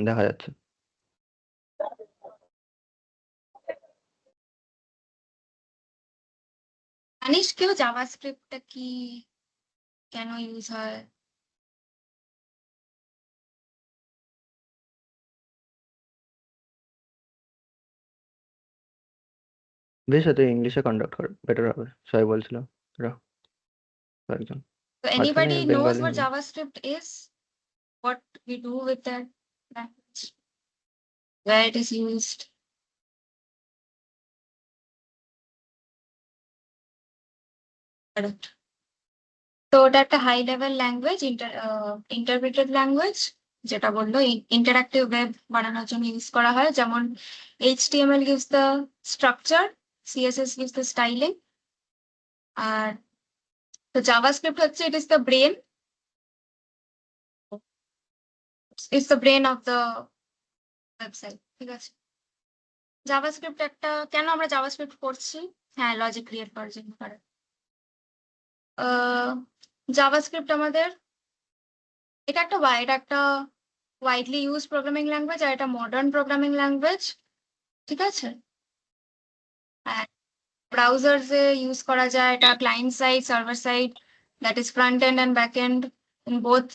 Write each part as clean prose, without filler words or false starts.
দেখা যাচ্ছে। জানিস কেউ জাভাস্ক্রিপ্টটা কি, কেন ইউজ হয়? বেশ, তুই ইংলিশে কন্ডাক্ট কর, বেটার হবে, সবাই বলছিল এরা একজন। So মাঝখানে anybody knows Bengali what JavaScript is? What we do with that language? Where it is used? Correct. তো ওটা একটা high level language, interpreted language, যেটা বললো ইন্টারাক্টিভ ওয়েব বানানোর জন্য ইউজ করা হয়। যেমন HTML gives the structure, CSS gives the styling, আর তো জাভাস্ক্রিপ্ট হচ্ছে it is the brain, it's the brain of the website. ঠিক আছে, জাভাস্ক্রিপ্ট একটা, কেন আমরা জাভাস্ক্রিপ্ট করছি? হ্যাঁ, লজিক ক্রিয়েট করার জন্য করে। জাভাস্ক্রিপ্ট আমাদের, এটা একটা ওয়াইডলি ইউজ প্রোগ্রামিং ল্যাঙ্গুয়েজ, আর এটা মডার্ন প্রোগ্রামিং ল্যাঙ্গুয়েজ। ঠিক আছে, ব্রাউজার্সে ইউজ করা যায় এটা, client side, server side, that is front end and back end, in both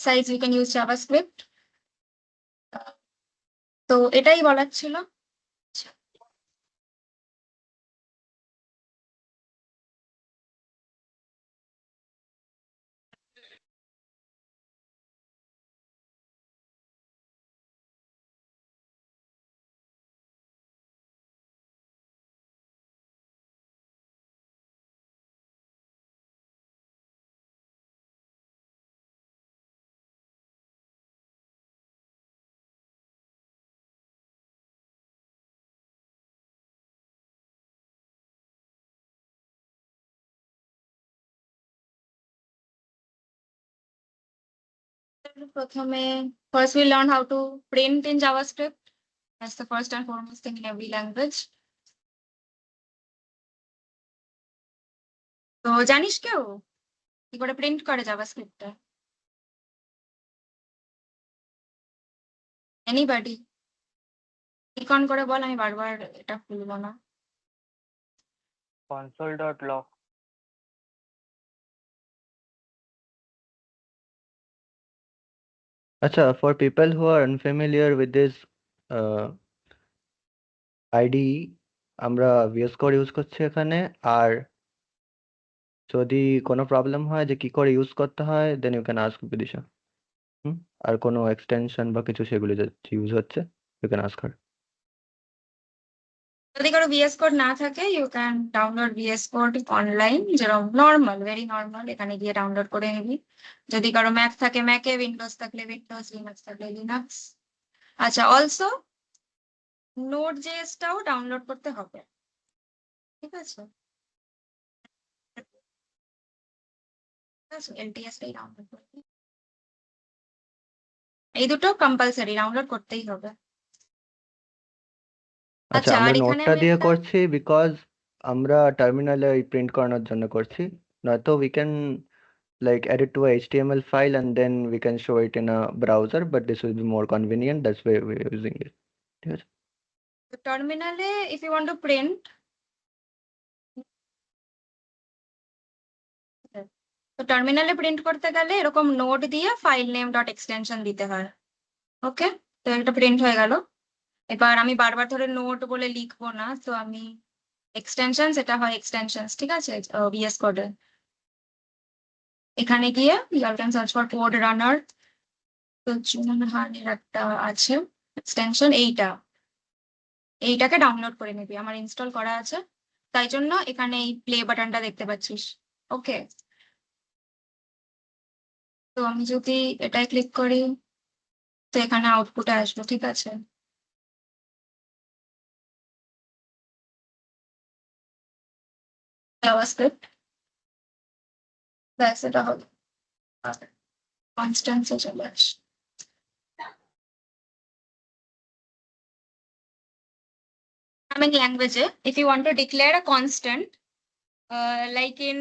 sides you can use JavaScript. তো এটাই বলার ছিল। প্রথমে first we learn how to print in JavaScript. That's the first and foremost thing in every language. তো জানিস কেউ কি করে প্রিন্ট করে জাভাস্ক্রিপ্টটা? এনিবডি? ক্লিক অন করে বল, আমি বারবার এটা খুলবো না। console.log. আচ্ছা, for people who are unfamiliar with this IDE, আমরা VS Code ইউজ করছি এখানে। আর যদি কোনো প্রবলেম হয় যে কি করে ইউজ করতে হয়, then you can ask Bidisha. আর কোনো এক্সটেনশন বা কিছু সেগুলো যে ইউজ হচ্ছে, ইউ ক্যান আস্ক হার। যদি কারো VS কোড না থাকে, you can download VS code online, যেরকম নর্মাল, ভেরি নর্মাল, এখানে গিয়ে ডাউনলোড করে নিবি। যদি কারো ম্যাক থাকে ম্যাকে, উইন্ডোজ থাকলে উইন্ডোজ, লিনাক্স থাকলে লিনাক্স। আচ্ছা, অলসো Node.js-টাও ডাউনলোড করতে হবে। ঠিক আছে, LTS-টাই ডাউনলোড করতে, এই দুটো কম্পালসারি ডাউনলোড করতেই হবে। আচ্ছা, আচ্ছা, আমরা আর এখানে নোটটা আমি দিয়ে একটা, করছি বিকজ আমরা টার্মিনালে প্রিন্ট করানোর জন্য করছি। নয়তো we can like add it to a HTML file and then we can show it in a browser, but this will be more convenient. That's why we're using it. ঠিক আছে? টার্মিনালে if you want to print, তো টার্মিনালে print করতে গেলে এরকম node দিয়ে file name dot extension দিতে হয়। ওকে, তো এটা প্রিন্ট হয়ে গেল। এবার আমি বারবার ধরে নোড বলে লিখবো না, তো আমি এক্সটেনশন, এটা হয় এক্সটেনশন, ঠিক আছে, VS কোডে। এখানে গিয়ে you can search for code runner, তো জুনহানের একটা আছে এক্সটেনশন, এইটাকে ডাউনলোড করে নিবি, আমার ইনস্টল করা আছে, তাই জন্য এখানে এই প্লে বাটনটা দেখতে পাচ্ছিস। ওকে, তো আমি যদি এটাই ক্লিক করি, তো এখানে আউটপুটে আসবে। ঠিক আছে, জাভাস্ক্রিপ্ট, ব্যাস এটা হবে, কনস্ট্যান্সে চলে আস। Programming language, if you want to declare a constant, like in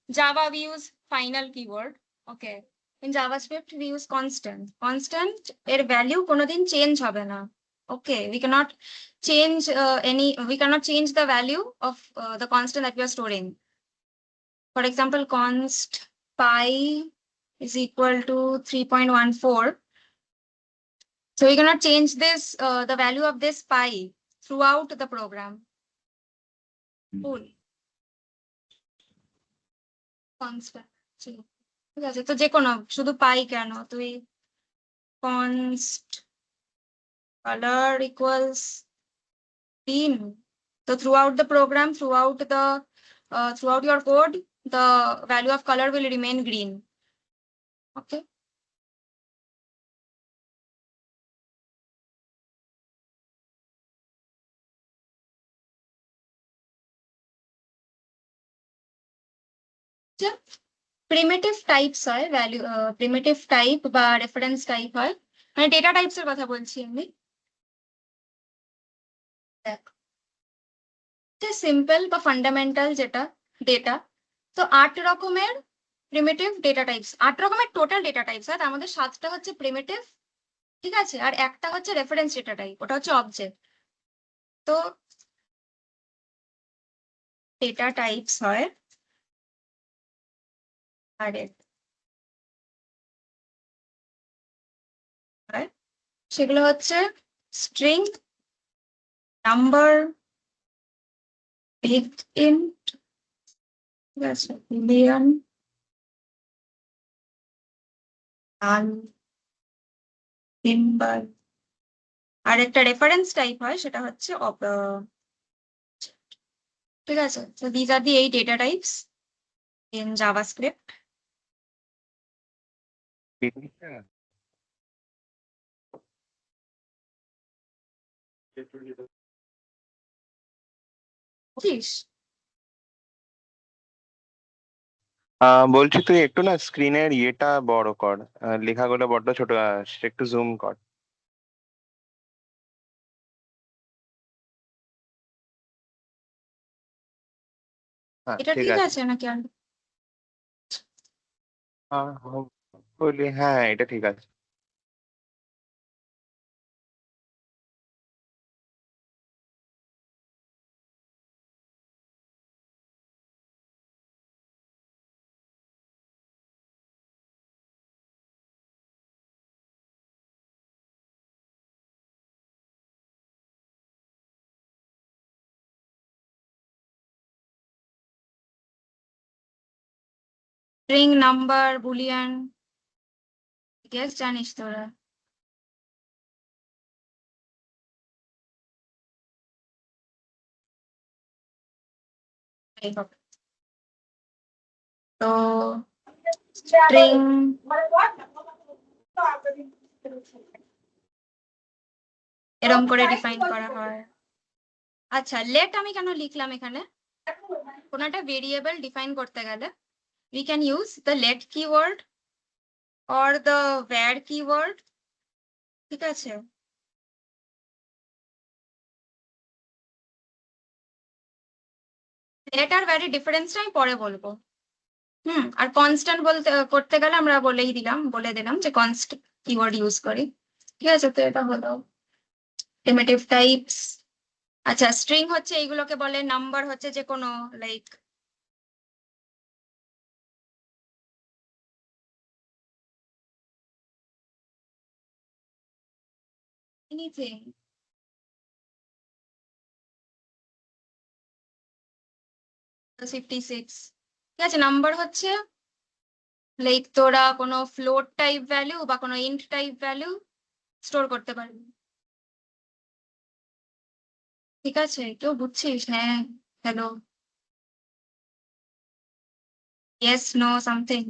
Java we use final keyword. Okay, in JavaScript we use constant এর ভ্যালু কোনোদিন চেঞ্জ হবে না। Okay, we cannot change the value of the constant that we are storing. For example, const pi is equal to 3.14. So we cannot change this the value of this pi throughout the program. Cool. Constant. ঠিক আছে, তো যে কোনো শুধু পাই কেন, তুই const color equals green. So throughout the program, throughout your code, the value of color will remain green. Okay. Primitive types হয় value, primitive type বা রেফারেন্স টাইপ হয়, মানে ডেটা টাইপস এর কথা বলছি আমি। দেখ, সিম্পল বা ফান্ডামেন্টাল যেটা ডেটা, তো 8 রকমের প্রিমিটিভ ডেটা টাইপস, 8 রকমের টোটাল ডেটা টাইপস হয়, তার মধ্যে 7টা হচ্ছে প্রিমিটিভ, ঠিক আছে, আর একটা হচ্ছে রেফারেন্স ডেটা টাইপ, ওটা হচ্ছে অবজেক্ট। তো ডেটা টাইপস হয় আর সেগুলো হচ্ছে স্ট্রিং, নাম্বার, বিগ ইন্ট, ঠিক আছে, বুলিয়ান, নাল, সিম্বল। আর একটা রেফারেন্স টাইপ হয়, সেটা হচ্ছে ঠিক আছে। So these are the 8 data types in JavaScript. বুঝিস? বলছি তুই একটু না স্ক্রিনের ইয়েটা বড় কর, লেখাগুলো বড্ড ছোট আসছে, একটু জুম কর। হ্যাঁ এটা ঠিক ঠিক আছে। আছে নাকি আর? বলি হ্যাঁ এটা ঠিক আছে। স্ট্রিং, নাম্বার, বুলিয়ান, গেস জানিস তোরা? এই হবে। তো স্ট্রিং এরকম করে ডিফাইন করা হয়। আচ্ছা, লেট আমি কেন লিখলাম এখানে? কোনো একটা ভেরিয়েবল ডিফাইন করতে গেলে we can use the let keyword or the var keyword, ঠিক আছে। let আর var এর ডিফারেন্সটা আমি পরে বলবো। আর কনস্ট্যান্ট করতে গেলে আমরা বলে দিলাম যে কনস্ট কিওয়ার্ড ইউজ করি, ঠিক আছে। তো এটা হলো প্রিমিটিভ টাইপস। আচ্ছা, স্ট্রিং হচ্ছে এইগুলোকে বলে, নাম্বার হচ্ছে যে কোনো লাইক এনিথিং, 56, ঠিক আছে। নাম্বার হচ্ছে লাইক তোরা কোনো ফ্লোট টাইপ ভ্যালু বা কোনো ইন্ট টাইপ ভ্যালু স্টোর করতে পারবি, ঠিক আছে। কেউ বুঝছিস? হ্যাঁ, হ্যালো, ইয়েস, নো, সামথিং।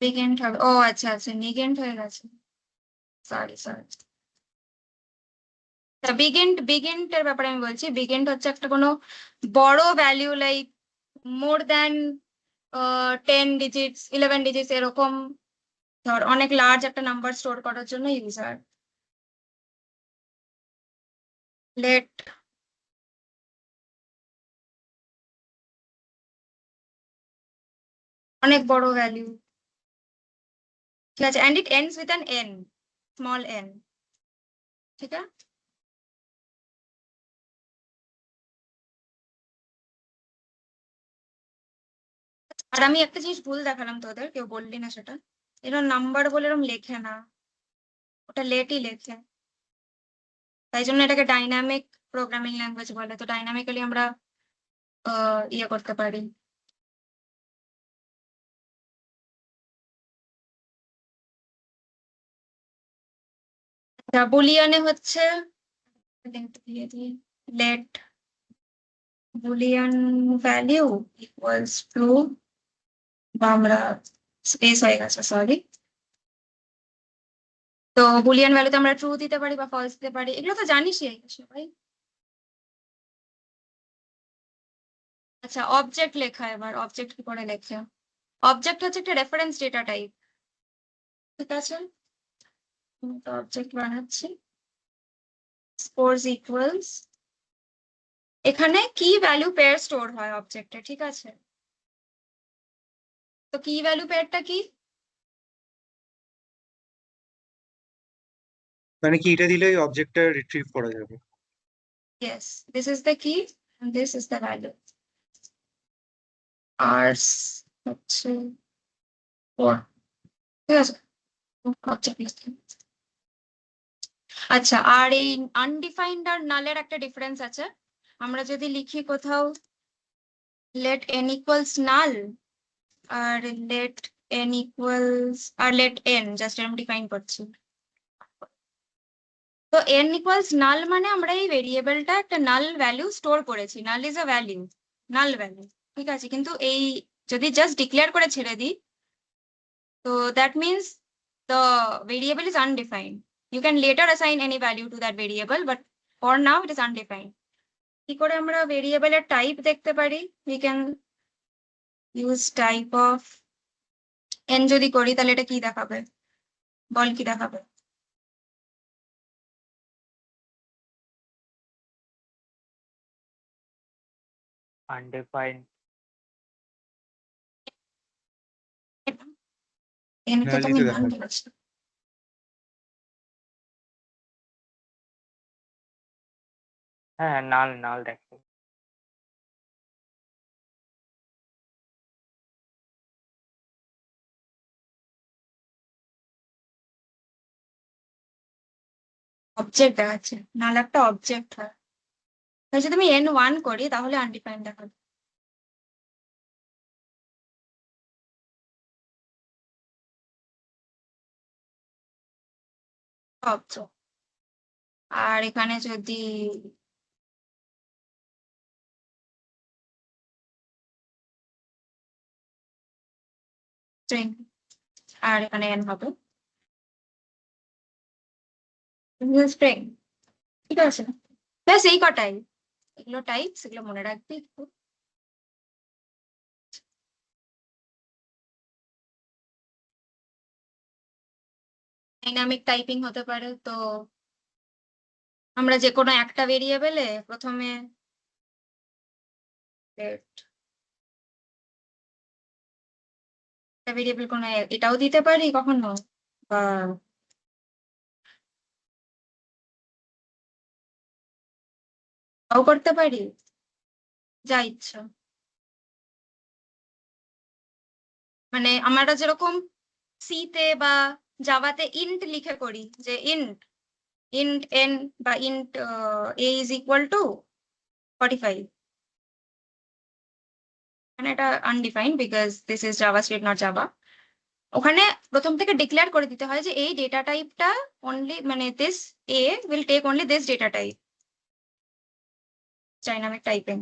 বিগেন্ট হবে, ও আচ্ছা আচ্ছা, নিগেন্ট হয়ে গেছে, সরি সরি। বিগেন্ট এর ব্যাপারে আমি বলছি। বিগেন্ট হচ্ছে একটা কোনো বড় value like more than 10 digits, 11 digits, এরকম ধর অনেক লার্জ একটা নাম্বার স্টোর করার জন্য ইউজ হয়। লেট অনেক বড় ভ্যালু, ঠিক আছে, and it ends with an n, small n, ঠিক আছে। আর আমি একটা জিনিস ভুল দেখালাম তোদের, কেউ বললি না সেটা, এরকম নাম্বার বলে এরকম লেখে না, ওটা লেটই লেখে, তাই জন্য এটাকে ডাইনামিক প্রোগ্রামিং ল্যাঙ্গুয়েজ বলে। তো ডাইনামিক্যালি আমরা ইয়ে করতে পারি। বুলিয়ানে হচ্ছে let boolean value equals to, বা আমরা স্পেস হয়ে গেছে, সরি। তো বুলিয়ান ভ্যালুতে আমরা ট্রু দিতে পারি বা ফলস দিতে পারি, এগুলো তো জানিসই সবাই। আচ্ছা, অবজেক্ট লেখা, এবার অবজেক্ট কি করে লেখা? অবজেক্ট হচ্ছে একটা রেফারেন্স ডেটা টাইপ, ঠিক আছে। তো অবজেক্ট বানাচ্ছি, স্কোরস ইকুয়ালস, এখানে কি ভ্যালু পেয়ার স্টোর হয় অবজেক্টে, ঠিক আছে। তো কি ভ্যালু পেয়ারটা কি? মানে কি এটা দিলে ওই অবজেক্টটা রিট্রিভ করা যাবে? ইয়েস, দিস ইজ দ্য কি and this is the value, আর হচ্ছে 4, ঠিক আছে। অবজেক্ট লিখতে, আচ্ছা, আর এই আনডিফাইন্ড আর নালের একটা ডিফারেন্স আছে। আমরা যদি লিখি কোথাও let n equals null আর let n equals আর let n, জাস্ট এরকম ডিফাইন করছি। তো n equals null মানে আমরা এই ভেরিয়েবলটা একটা নাল ভ্যালু স্টোর করেছি, নাল is a value, null value, ঠিক আছে। কিন্তু এই যদি জাস্ট ডিক্লেয়ার করে ছেড়ে দিই, তো that means the variable is undefined. You can later assign any value to that variable, but for now it is undefined. কি করে আমরা ভেরিয়েবলের টাইপ দেখতে পারি? We can use type of n, যদি করি তাহলে এটা কি দেখাবে, বল কি দেখাবে? undefined. n কে Null তুমি ই তো নাল দেখাবে। বলেছো। হ্যাঁ, নাল নাল দেখো। অবজেক্ট দেখাচ্ছে, নাল একটা অবজেক্ট হয়। তাহলে যদি আমি n1 করি তাহলে আনডিফাইন্ড দেখাবে। অবজেক্ট, আর এখানে যদি string, আর এখানে n হবে স্ট্রিং, ঠিক আছে। ব্যাস এই কটাই, এগুলো টাইপস, এগুলো মনে রাখবি একটু। ডাইনামিক টাইপিং হতে পারে, তো আমরা যে কোনো একটা ভেরিয়েবলে প্রথমে একটা ভেরিয়েবল কোনো এটাও দিতে পারি কখনো, বা তাও করতে পারি, যা ইচ্ছা। মানে আমরা যেরকম সি তে বা জাভাতে ইন্ট লিখে করি, যে ইন্ট ইন্ট এন বা int a is equal to 45, মানে এটা undefined because this is JavaScript not Java. ওখানে প্রথম থেকে ডিক্লেয়ার করে দিতে হয় যে এই ডেটা টাইপটা অনলি, মানে this a will take only this data type. Dynamic typing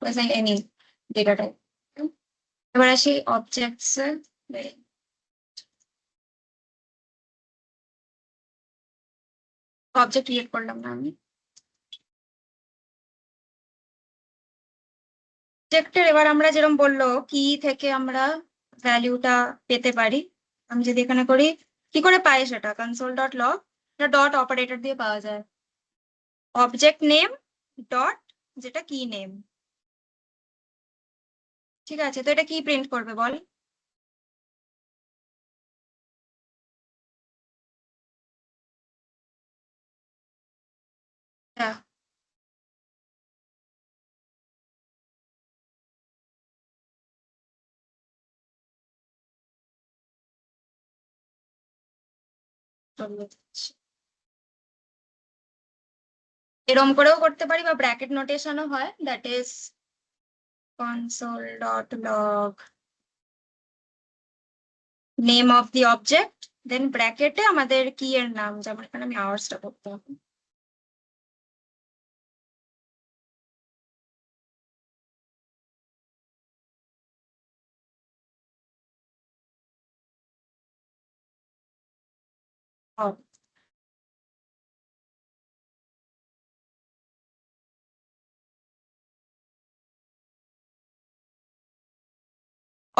assign any data type. এবার আসি অবজেক্টস, অবজেক্ট ক্রিয়েট করলাম না আমি অবজেক্টের। এবার আমরা যেরকম বললো কি থেকে আমরা ভ্যালুটা পেতে পারি, আমি যদি এখানে করি, কি করে পাই সেটা? Console dot log, dot operator দিয়ে পাওয়া যায়। অবজেক্ট নেম ডট, যেটা কি নেম, ঠিক আছে, তো এটা কি প্রিন্ট করবে বল? হ্যাঁ, চলে যাচ্ছে। এরম করেও করতে পারি বা ব্র্যাকেট নোটেশনও হয়, that is console.log name of the object, then ব্র্যাকেটে আমাদের কি এর নাম, যেমন এখানে আমি আওয়ার্সটা করতে হবে।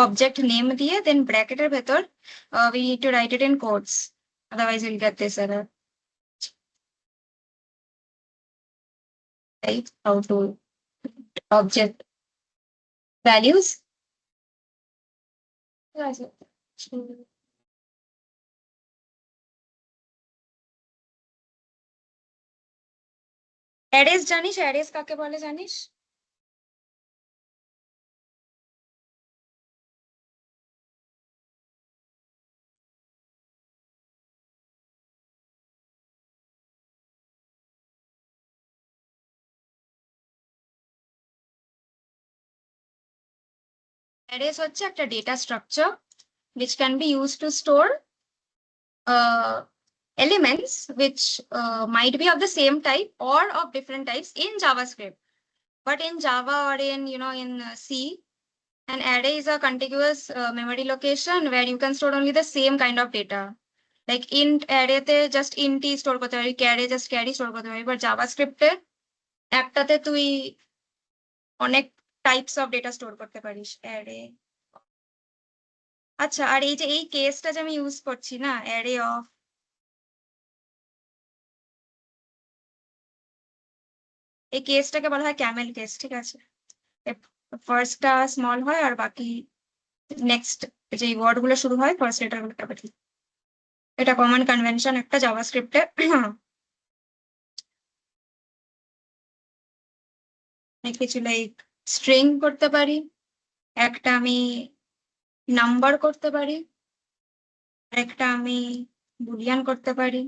অবজেক্ট নেম দিয়ে দেন ব্র্যাকেটের ভেতর we need to write it in quotes, otherwise we'll get this error. Right, how to object values. ঠিক আছে। অ্যারেস জানিস? অ্যারেস কাকে বলে জানিস? অ্যারেস হচ্ছে একটা data structure which can be used to store elements which might be of the same type or of different types in JavaScript. But in Java or in C, an array is a contiguous memory location where you can store only the same kind of data. Like int array তে just int ই store করতে পারি, carry just carry store করতে পারি, but JavaScript এ একটাতে তুই অনেক types of data store করতে পারিস অ্যারে। আচ্ছা, আর এই যে এই কেসটা যে আমি ইউজ করছি না, অ্যারে অফ, এই কেসটাকে বলা হয় ক্যামেল কেস, ঠিক আছে? ফার্স্টটা স্মল হয় আর বাকি নেক্সট যে ওয়ার্ড গুলো শুরু হয় ফার্স্ট লেটার গুলো ক্যাপিটাল। এটা কমন কনভেনশন একটা জাভাস্ক্রিপ্টে। কিছু লাইক স্ট্রিং করতে পারি, একটা আমি নাম্বার করতে পারি, একটা আমি বুলিয়ান করতে পারি,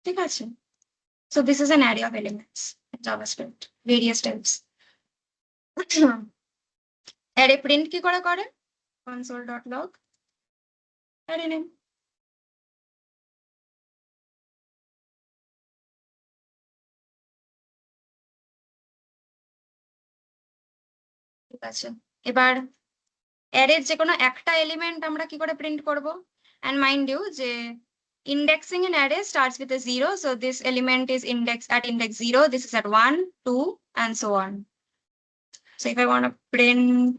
ঠিক আছে? So this is an array of elements in JavaScript, various types. Array print কি করে করে? console.log array name. ঠিক আছে, এবার অ্যারের যে কোনো একটা এলিমেন্ট আমরা কি করে প্রিন্ট করব? and mind you যে indexing in array starts with a 0, so this element is indexed at index 0, this is at 1, 2 and so on. So if I want to print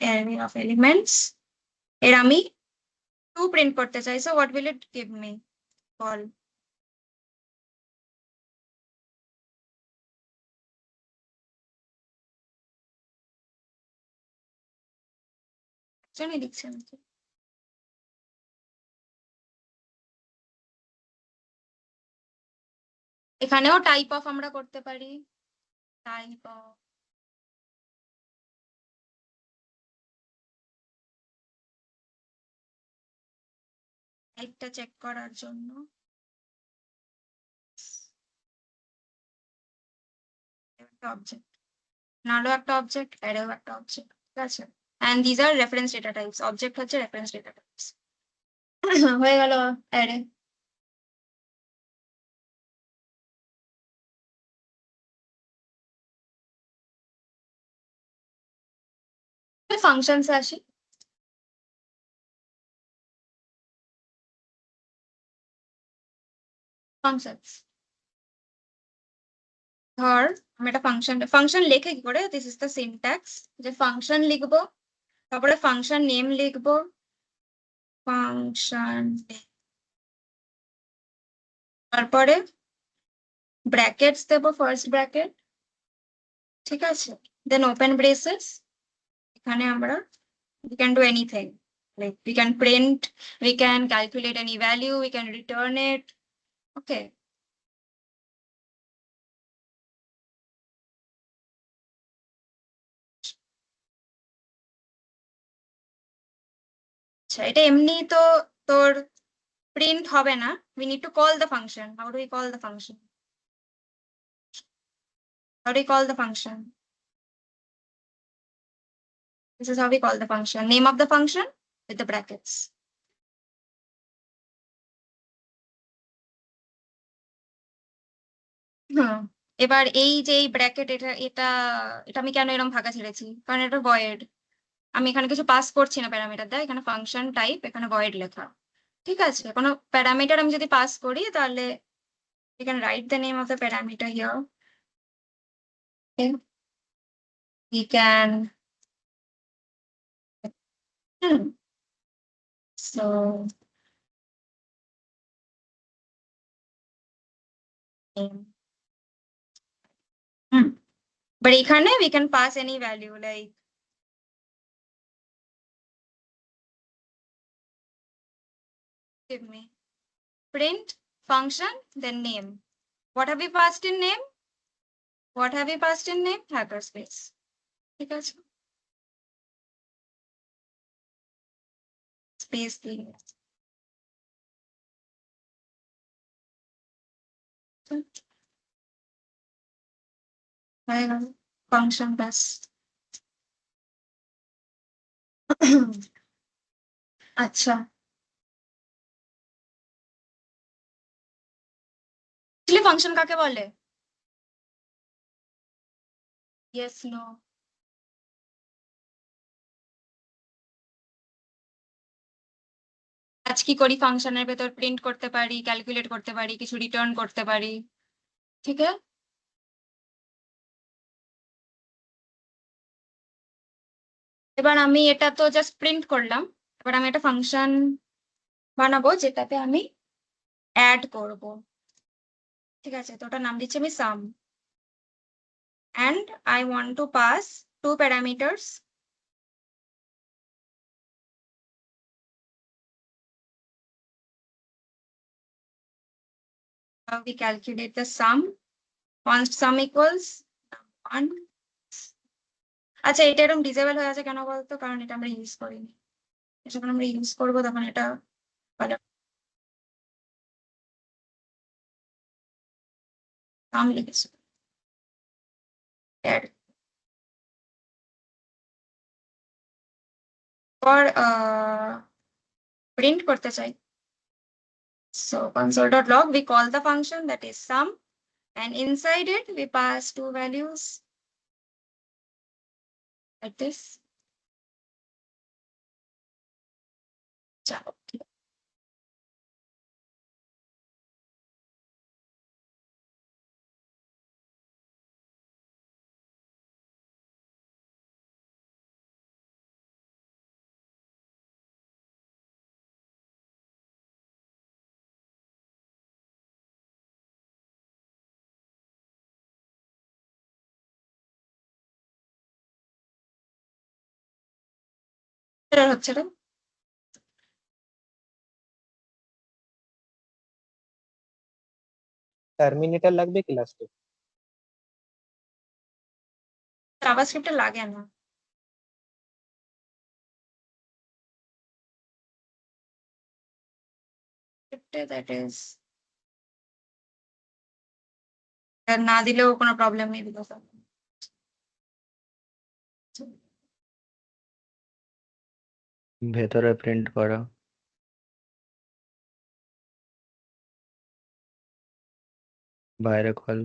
array of elements, এর আমি 2 print করতে চাই, so what will it give me? Call জন্য লিখছি আমি। এখানেও type of আমরা করতে পারি, টাইপ অফ টাইপটা চেক করার জন্য একটা অবজেক্ট, নালও একটা অবজেক্ট, অ্যারেও একটা অবজেক্ট, ঠিক আছে? and these are reference data types, object হচ্ছে reference data types. হয়ে গেল অ্যারে। ফাংশনস আসি। ফাংশনস, ধর আমি একটা ফাংশন লেখে কি করে, দিস ইজ দ্য সিনট্যাক্স, যে ফাংশন লিখবো, তারপরে ফাংশন নেম লিখবো, ফাংশন তারপরে ব্র্যাকেটস দেবো, ফার্স্ট ব্র্যাকেট, ঠিক আছে, দেন ওপেন ব্রেসেস। এখানে আমরা we can do anything, like we can print, we can calculate any value, we can return it. Okay. আচ্ছা, এটা এমনি তো তোর প্রিন্ট হবে না, we need to call the function. How do we call the function? How do we call the function? This is how we call the function. Name of the function with the brackets. হুম, এবার এই যে এই bracket, এটা এটা এটা আমি কেন এরকম ফাঁকা ছেড়েছি, কারণ এটা ভয়েড। আমি এখানে কিছু পাস করছি না প্যারামিটার দেয়, এখানে ফাংশন টাইপ, এখানে ভয়েড লেখা, ঠিক আছে। কোনো প্যারামিটার আমি যদি পাস করি তাহলে you can write the name of the parameter here. Okay. We can so name. But এখানে we can pass any value, like give me print function then name. What have we passed in name? What have we passed in name? Hyperspace. ঠিক আছে, space দিয়ে হয়ে গেল function ব্যাস। আচ্ছা, function কাকে বলে? Yes, no? আজ কি করি, ফাংশনের ভেতর প্রিন্ট করতে পারি, ক্যালকুলেট করতে পারি, কিছু রিটার্ন করতে পারি, ঠিক আছে। এবার আমি এটা তো জাস্ট প্রিন্ট করলাম, এবার আমি একটা ফাংশন বানাবো যেটাতে আমি অ্যাড করব, ঠিক আছে। তো ওটার নাম দিচ্ছি আমি সাম, and I want to pass two parameters. We calculate the sum. Once sum equals 1. আচ্ছা, এটা এরকম ডিসেবল হয়ে আছে কেন বলতো, কারণ এটা আমরা ইউজ করিনি। যখন আমরা ইউজ করবো তখন এটা ভালো সাম লিখেছি। Add. পর প্রিন্ট করতে চাই, so console.log we call the function that is sum, and inside it we pass two values like this. Ciao. Error হচ্ছে রে। টার্মিনেটর লাগবে কি লাস্টে? জাভাস্ক্রিপ্টে লাগে না। That is না দিলেও কোনো প্রবলেম নেই, বিকজ ভেতরে প্রিন্ট করা। বাইরে খোল।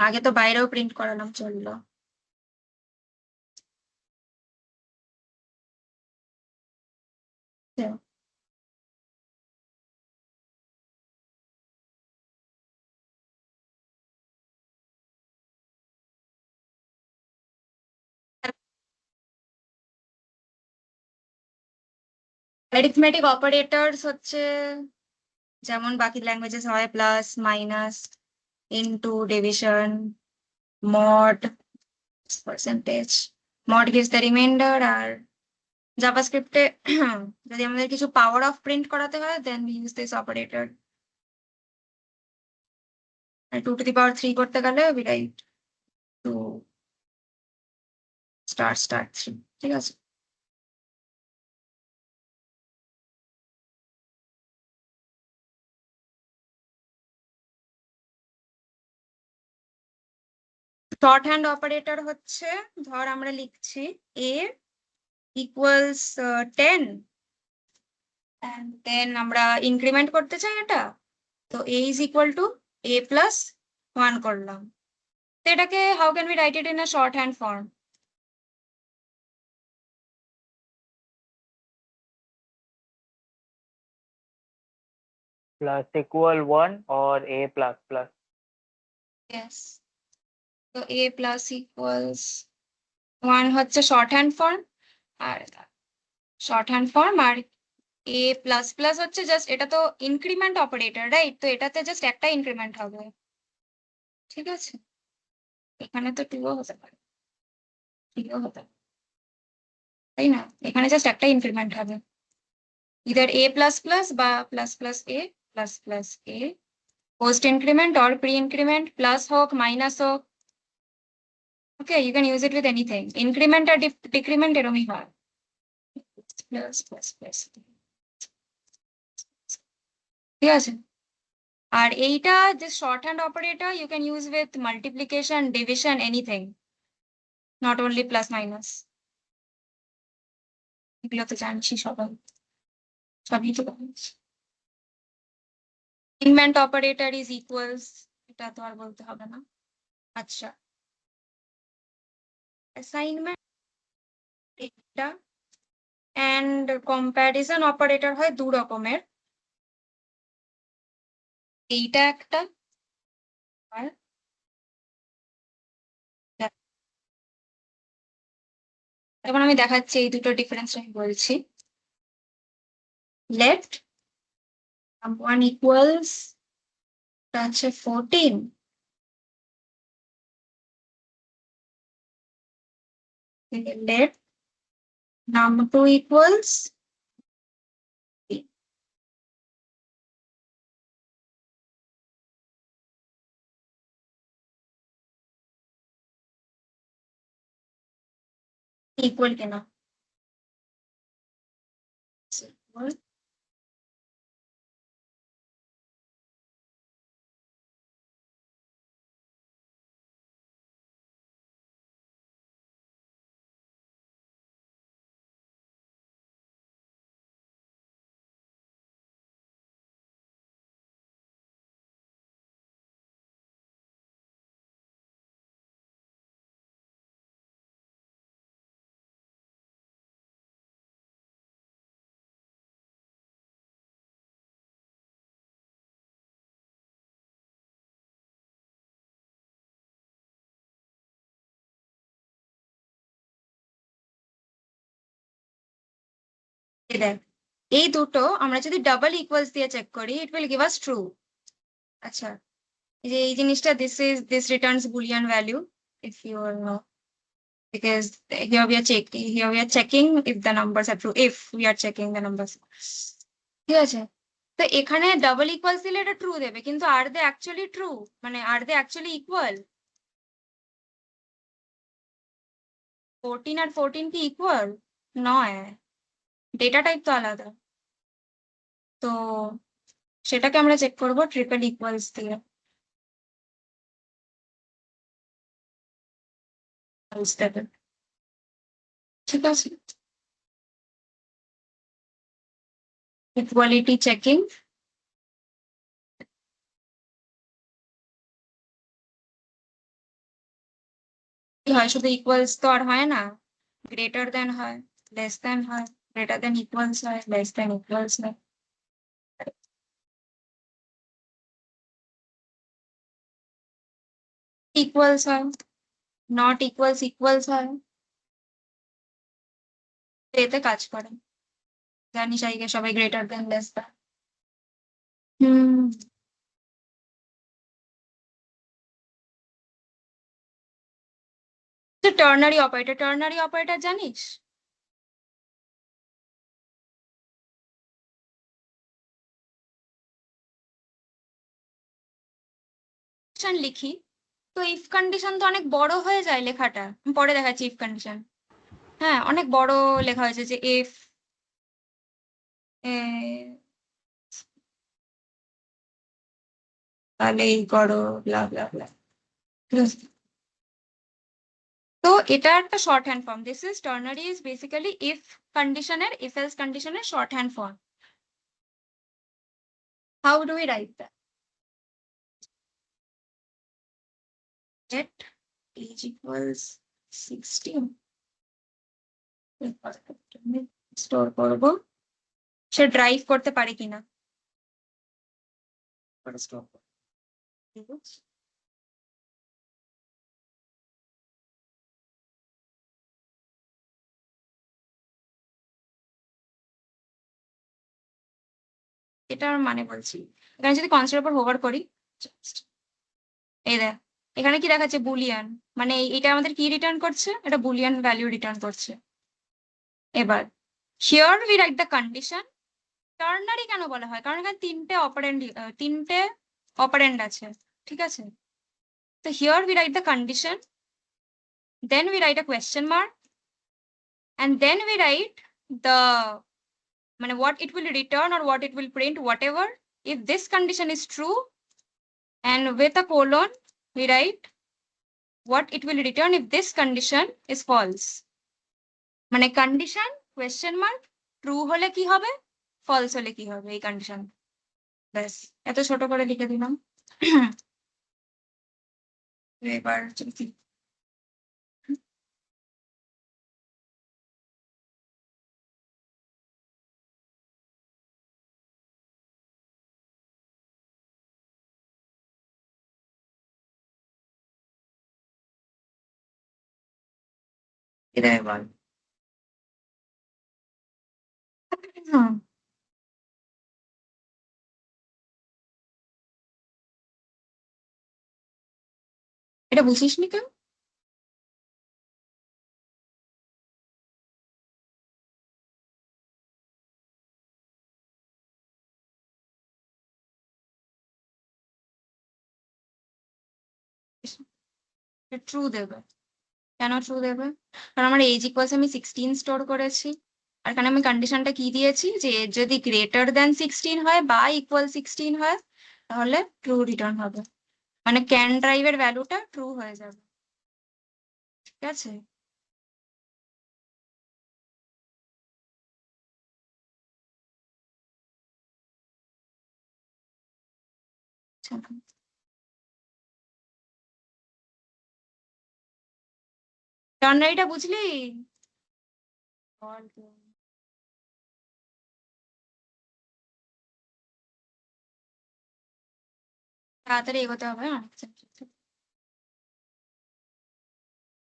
আগে তো বাইরেও প্রিন্ট করালাম, চললো। অ্যারিথমেটিক অপারেটরস হচ্ছে যেমন বাকি ল্যাঙ্গুয়েজেস হয়, plus, minus, into, division, mod, percentage. Mod gives the remainder. আর জাভাস্ক্রিপ্টে যদি আমাদের কিছু পাওয়ার অফ প্রিন্ট করাতে হয়, then we use this operator. 2 to the power 3 করতে গেলে উই রাইট 2 * * 3, ঠিক আছে। শর্ট হ্যান্ড অপারেটর হচ্ছে, ধর আমরা লিখছি a ইকুয়ালস 10, and দেন আমরা ইনক্রিমেন্ট করতে চাই এটা, তো a is equal to a plus 1 করলাম। তো এটাকে how can we write it in a short hand form? plus equal 1 or a plus plus. Yes. তো a plus equals 1 হচ্ছে শর্ট হ্যান্ড ফর্ম, আর শর্ট হ্যান্ড ফর্ম। আর a plus plus হচ্ছে just, এটা তো ইনক্রিমেন্ট অপারেটর, রাইট? তো এটাতে just একটা ইনক্রিমেন্ট হবে, ঠিক আছে। এখানে তো 2ও হতে পারে, 3ও হতে পারে, তাই না? এখানে জাস্ট একটা ইনক্রিমেন্ট হবে, ইদার a প্লাস প্লাস বা plus plus a plus plus a, post increment or pre increment, plus হোক মাইনাস হোক। Okay, you can use it with anything. Increment আর ডিক্রিমেন্ট এরমই হয়, প্লাস প্লাস প্লাস, ঠিক আছে। আর এইটা যে short hand operator, you can use with multiplication, division, anything, not only plus minus. এগুলো তো জানছি সবাই, সবই তো জানছি। ইনক্রিমেন্ট অপারেটর ইজ ইকুয়ালস, এটা তো আর বলতে হবে না। আচ্ছা, অ্যাসাইনমেন্ট এটা অ্যান্ড কম্প্যারিজন অপারেটর হয় 2 রকমের, এইটা একটা, আর এখন আমি দেখাচ্ছি এই দুটো ডিফারেন্স আমি বলছি। লেফট 1 ইকুয়ালস আছে 14, লেফট num2 equals equal কেনা, equal দেখ, এই দুটো আমরা যদি ডাবল ইকুয়ালস দিয়ে চেক করি, it will give us true. আচ্ছা, এই যে এই জিনিসটা, this returns boolean value if you know, because here we are checking if the numbers are true, if we are checking the numbers, ঠিক আছে। তো এখানে ডাবল ইকুয়ালস দিলে এটা ট্রু দেবে, কিন্তু আর দে অ্যাকচুয়ালি ট্রু, মানে আর দে অ্যাকচুয়ালি ইকুয়াল? 14 আর 14 কি ইকুয়াল নয়, ডেটা টাইপ তো আলাদা। তো সেটাকে আমরা চেক করবো ট্রিপল ইকুয়ালস দিয়ে, দেবে, ঠিক আছে। ইকুয়ালিটি চেকিং, কি হয়, শুধু ইকুয়ালস তো আর হয় না, গ্রেটার দেন হয়, লেস দেন হয়, গ্রেটার দেন ইকুয়ালস হয়, লেস দেন ইকুয়ালস হয়। ইকুয়ালস হয়, নট ইকুয়ালস ইকুয়ালস হয়, এতে কাজ করে। জানিস আগে সবাই গ্রেটার দেন লেস দেন। হুম, টার্নারি অপারেটর জানিস? লিখি তো ইফ কন্ডিশন তো অনেক বড় হয়ে যায় লেখাটা, আমি পরে দেখাচ্ছি ইফ কন্ডিশন। হ্যাঁ, অনেক বড় লেখা হয়েছে যে ইফ তাহলে এই করো ব্লা ব্লা ব্লা। তো এটা একটা short hand form. This is ternary is basically if কন্ডিশনের, ইফ এলস কন্ডিশনের short hand form. How do we write that? Let age equals 16 store করবো, সে ড্রাইভ করতে পারে কিনা। স্টোর এটার মানে বলছি, এখানে যদি কনস্টের উপর হোভার করি, এই দেখ এখানে কি দেখাচ্ছে, বুলিয়ান, মানে এটা আমাদের কি রিটার্ন করছে, এটা বুলিয়ান ভ্যালু রিটার্ন করছে। এবার here we write the condition. Ternary কেন বলা হয়, কারণ এখানে তিনটে অপারেন্ড আছে, ঠিক আছে? তো here we write the condition, then we write a question mark, and then we write the মানে what it will return or what it will print, whatever, if this condition is true, and with a colon we write what it will return if this condition is false. মানে condition question mark, true হলে কি হবে, false হলে কি হবে, এই condition. ব্যাস, এত ছোট করে লিখে দিলাম। এবার এটা বল। এটা বুঝিস নি কেন? ট্রু দেবে। কেন ট্রু দেবে? কারণ আমার এজ ইকুয়ালস আমি 16 স্টোর করেছি, আর কারণ আমি কন্ডিশনটা কি দিয়েছি, যে যদি গ্রেটার দেন 16 হয় বা ইকুয়াল 16 হয় তাহলে ট্রু রিটার্ন হবে, মানে ক্যান ড্রাইভের ভ্যালুটা ট্রু হয়ে যাবে, ঠিক আছে? টার্নারিটা বুঝলি? বল তো। তাড়াতাড়ি এগোতে হবে, অনেক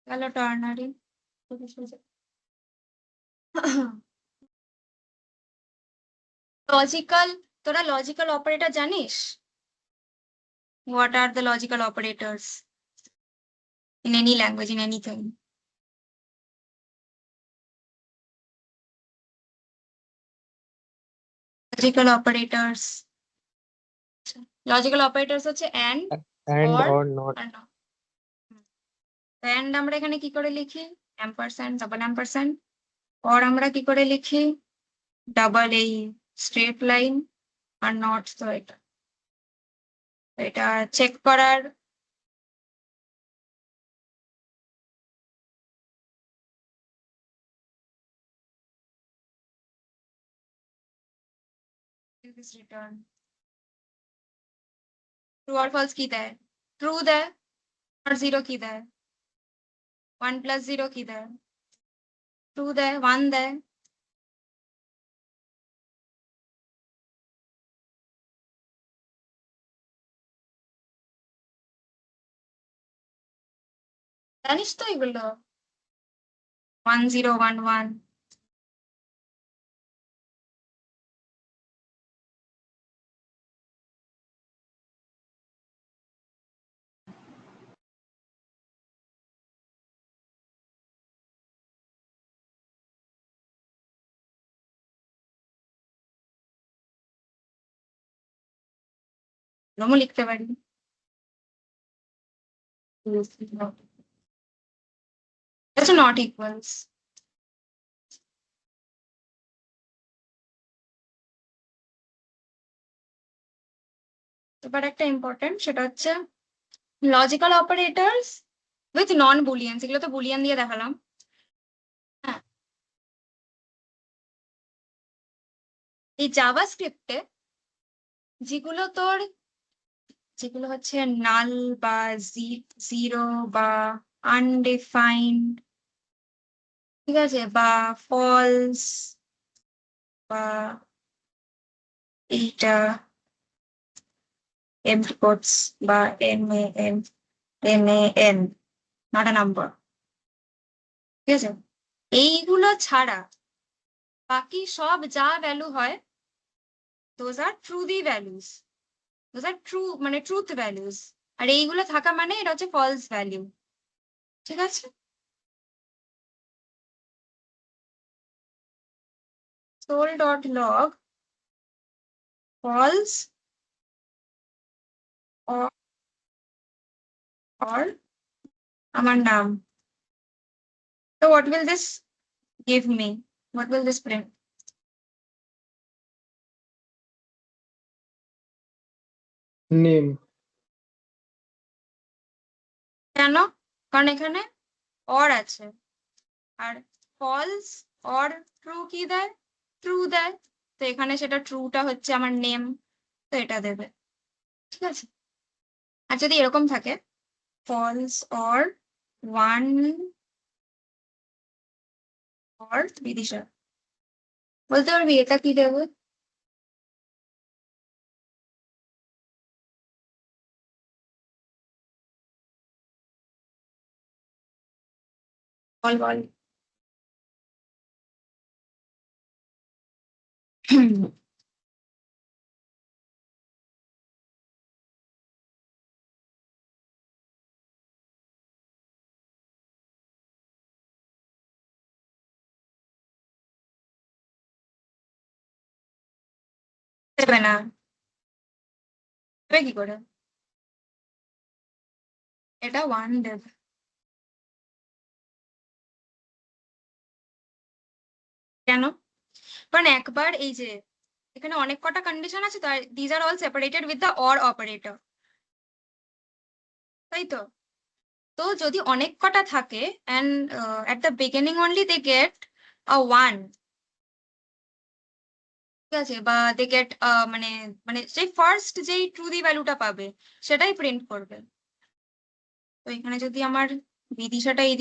গেল টার্নারি। লজিক্যাল, তোরা লজিক্যাল অপারেটর জানিস? What are the logical operators in any language, in anything? Logical operators, logical operators হচ্ছে and, and or or not. আর not। and আমরা এখানে কি করে লিখি, অ্যাম্পারস্যান্ড, ডাবল অ্যাম্পারস্যান্ড। or আমরা কি করে লিখি, ডাবল এই স্ট্রেট লাইন, আর নট তো এটা, এটা চেক করার রিটার্ন। ট্রু আর ফলস কি দেয়, ট্রু দেয়, আর জিরো কি দেয়, 1 প্লাস 0 কি দেয়? 2 দেয়, 1 দেয়। জানিস তো এগুলো? 1 0 1 1। এরকমও লিখতে পারি। That's not equals. এবার একটা ইম্পর্টেন্ট, সেটা হচ্ছে logical operators with non Boolean. এগুলো তো বুলিয়ান দিয়ে দেখালাম। হ্যাঁ, এই জাভাস্ক্রিপ্টে যেগুলো হচ্ছে নাল বা জিরো বা আনডিফাইন্ড, ঠিক আছে, বা ফলস বা এইটা এমপ্টি কোটস বা N A N, not a number, ঠিক আছে, এইগুলো ছাড়া বাকি সব যা ভ্যালু হয় those are true the values, those are true মানে ট্রুথ ভ্যালুস। আর এইগুলো থাকা মানে এটা হচ্ছে ফলস ভ্যালু, ঠিক আছে। Console dot log false or আমার নাম। So what will this give me? What will this print? Name. কেন? কারণ এখানে or আছে, আর ফলস or ট্রু কি দেয়? ট্রু দেয়। তো এখানে সেটা ট্রুটা হচ্ছে আমার নেম, তো এটা দেবে, ঠিক আছে। আর যদি এরকম থাকে ফলস or 1 or বিদিশা, বলতে পারবি এটা কি দেবে? বল বল। দেবে না, দেবে কি করে? এটা 1 দেবে। কেন? কারণ একবার এই যে এখানে অনেক কটা কন্ডিশন আছে, তো these are all separated with the or operator, তাই তো। তো যদি অনেক কটা থাকে and at the beginning only they get a 1, ঠিক আছে, বা দে গেট মানে মানে সেই ফার্স্ট যেই ট্রু দি ভ্যালুটা পাবে সেটাই প্রিন্ট করবে। তো এখানে যদি আমার বিদিশাটা এই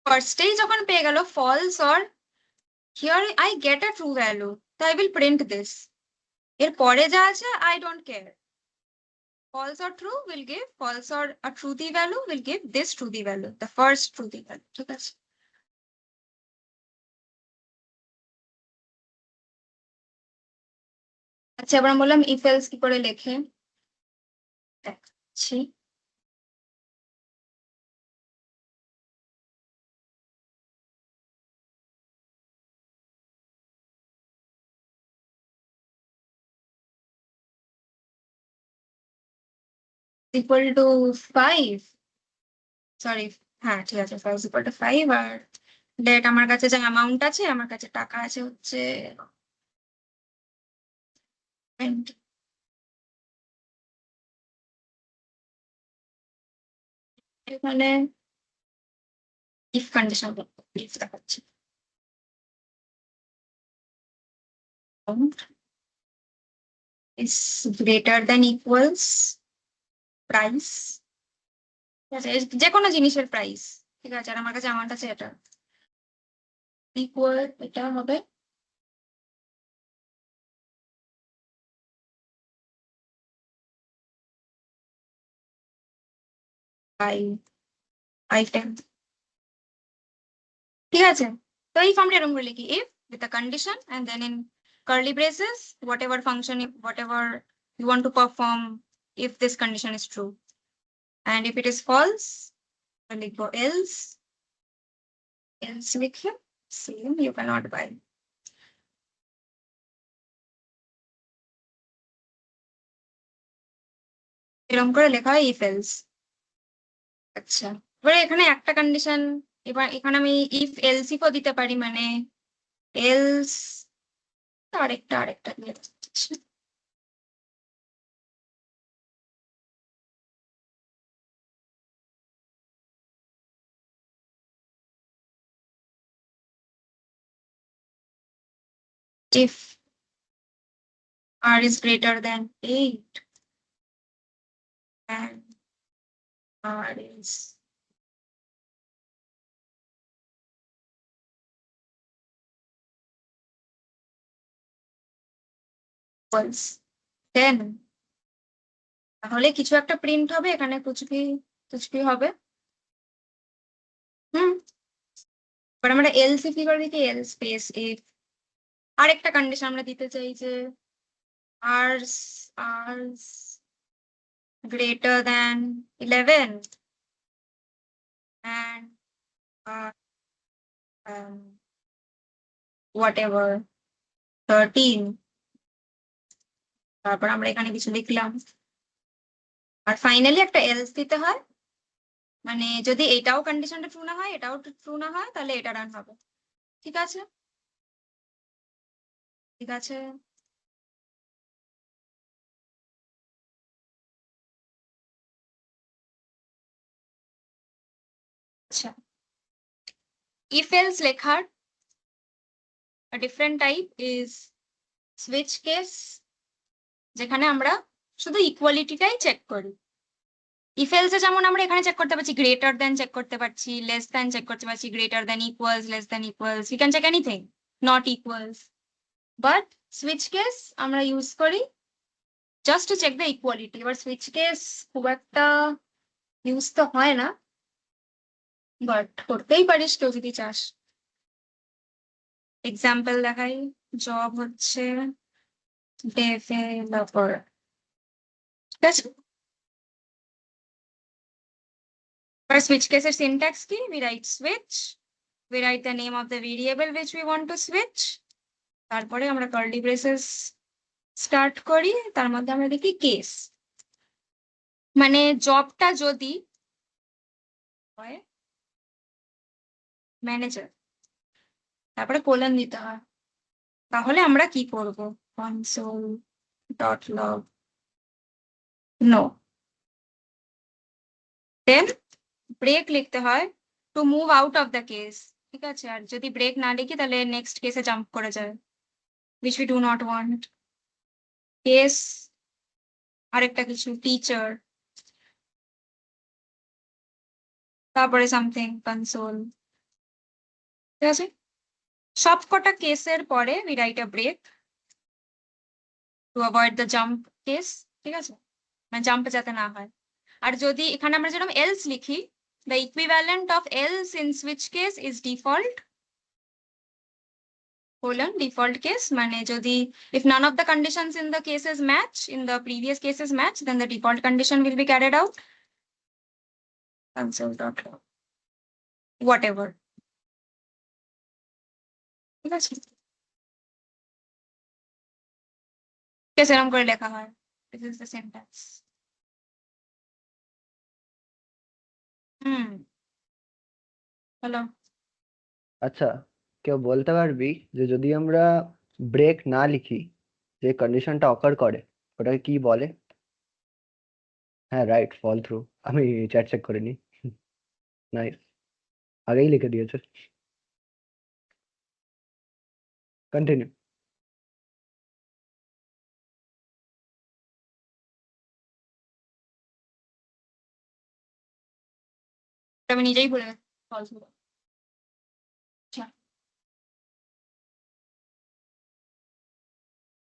ফার্স্টেই যখন পেয়ে গেল false or here I get a true value, তো আই উইল প্রিন্ট দিস। এর পরে যা আছে I don't care. False or true will give false, or a truthy value will give this truthy value, the first truthy value, ঠিক আছে। আচ্ছা, এবার আমি বললাম if else কি করে লেখে দেখাচ্ছি। ইকুয়াল টু 5, সরি, হ্যাঁ ঠিক আছে, 5 ইকুয়াল টু 5, আর ডেট আমার কাছে যে অ্যামাউন্ট আছে, আমার কাছে টাকা আছে হচ্ছে 20। এখানে ইফ কন্ডিশন ইফ দেখাচ্ছে। is greater than equals price, ঠিক আছে, যে কোনো জিনিসের প্রাইস, ঠিক আছে, আর আমার কাছে অ্যামাউন্ট আছে এটা, ইকুয়াল এটা হবে বাই আইটেম, ঠিক আছে। তো এই ফর্মটা এরকম করে লিখি, if with a condition and then in curly braces whatever function, whatever you want to perform if this condition is true, and if it is false then লিখবো else, লিখে same you cannot buy। এরকম করে লেখা হয় if else। আচ্ছা, এবারে এখানে একটা কন্ডিশন, এবার এখানে আমি if else if ও দিতে পারি, মানে else আরেকটা দিয়ে দিচ্ছি। if r is greater than 8 and r is equals 10, তাহলে কিছু একটা প্রিন্ট হবে, এখানে কুচবি হবে। এবার আমরা এলস ইফ করে দিই, এল স্পেস ইফ আরেকটা কন্ডিশন আমরা দিতে চাই যে r greater than 11 and whatever 13, তারপর আমরা এখানে কিছু লিখলাম, আর ফাইনালি একটা এলস দিতে হয়, মানে যদি এটাও কন্ডিশনটা ট্রু না হয়, এটাও ট্রু না হয়, তাহলে এটা রান হবে। ঠিক আছে, ঠিক আছে। আচ্ছা, if else লেখার a different type is switch case, যেখানে আমরা শুধু ইকুয়ালিটিটাই চেক করি। if else এ যেমন আমরা এখানে চেক করতে পারছি গ্রেটার দেন, চেক করতে পারছি লেস দেন, চেক করতে পারছি greater than equals, less than equals, we can check anything not equals, but switch case আমরা ইউজ করি just to check the equality। এবার switch case খুব একটা ইউজ তো হয় না, বাট করতেই পারিস কেউ যদি চাস। এক্সাম্পল দেখাই, জব হচ্ছে ডেভেলপার, ঠিক আছে। For switch case syntax কি, we write switch, we write the name of the variable which we want to switch, তারপরে আমরা curly braces স্টার্ট করি, তার মধ্যে আমরা দেখি কেস, মানে জবটা যদি হয় ম্যানেজার, তারপরে কোলন দিতে হয়, তাহলে আমরা কি করব, console.log no, দেন ব্রেক লিখতে হয় to move out of the case, ঠিক আছে। আর যদি ব্রেক না লিখি তাহলে নেক্সট কেসে জাম্প করে যায়, which we do not want। Case আরেকটা কিছু টিচার, তারপরে সামথিং কনসোল, ঠিক আছে। সবকটা কেসের পরে we write a break to avoid the jump case, ঠিক আছে, মানে জাম্প যাতে না হয়। আর যদি এখানে আমরা যেরকম else লিখি, the equivalent of else in switch case is default colon default case, মানে যদি if none of the conditions in the cases match, in the previous cases match, then the default condition will be carried out, console.log whatever, ঠিক আছে। Case এরকম করে লেখা হয়, this is the syntax। Hello, আচ্ছা, কেউ বলতে পারবি যে যদি আমরা ব্রেক না লিখি, যে কন্ডিশনটা অকার করে ওটাকে কি বলে? হ্যাঁ, রাইট, ফল থ্রু। আমি চ্যাট চেক করিনি। নাইস, আগেই লিখে দিয়েছে। কন্টিনিউ। আমি নিজেই ভুলে গেছি false গুলো। আচ্ছা,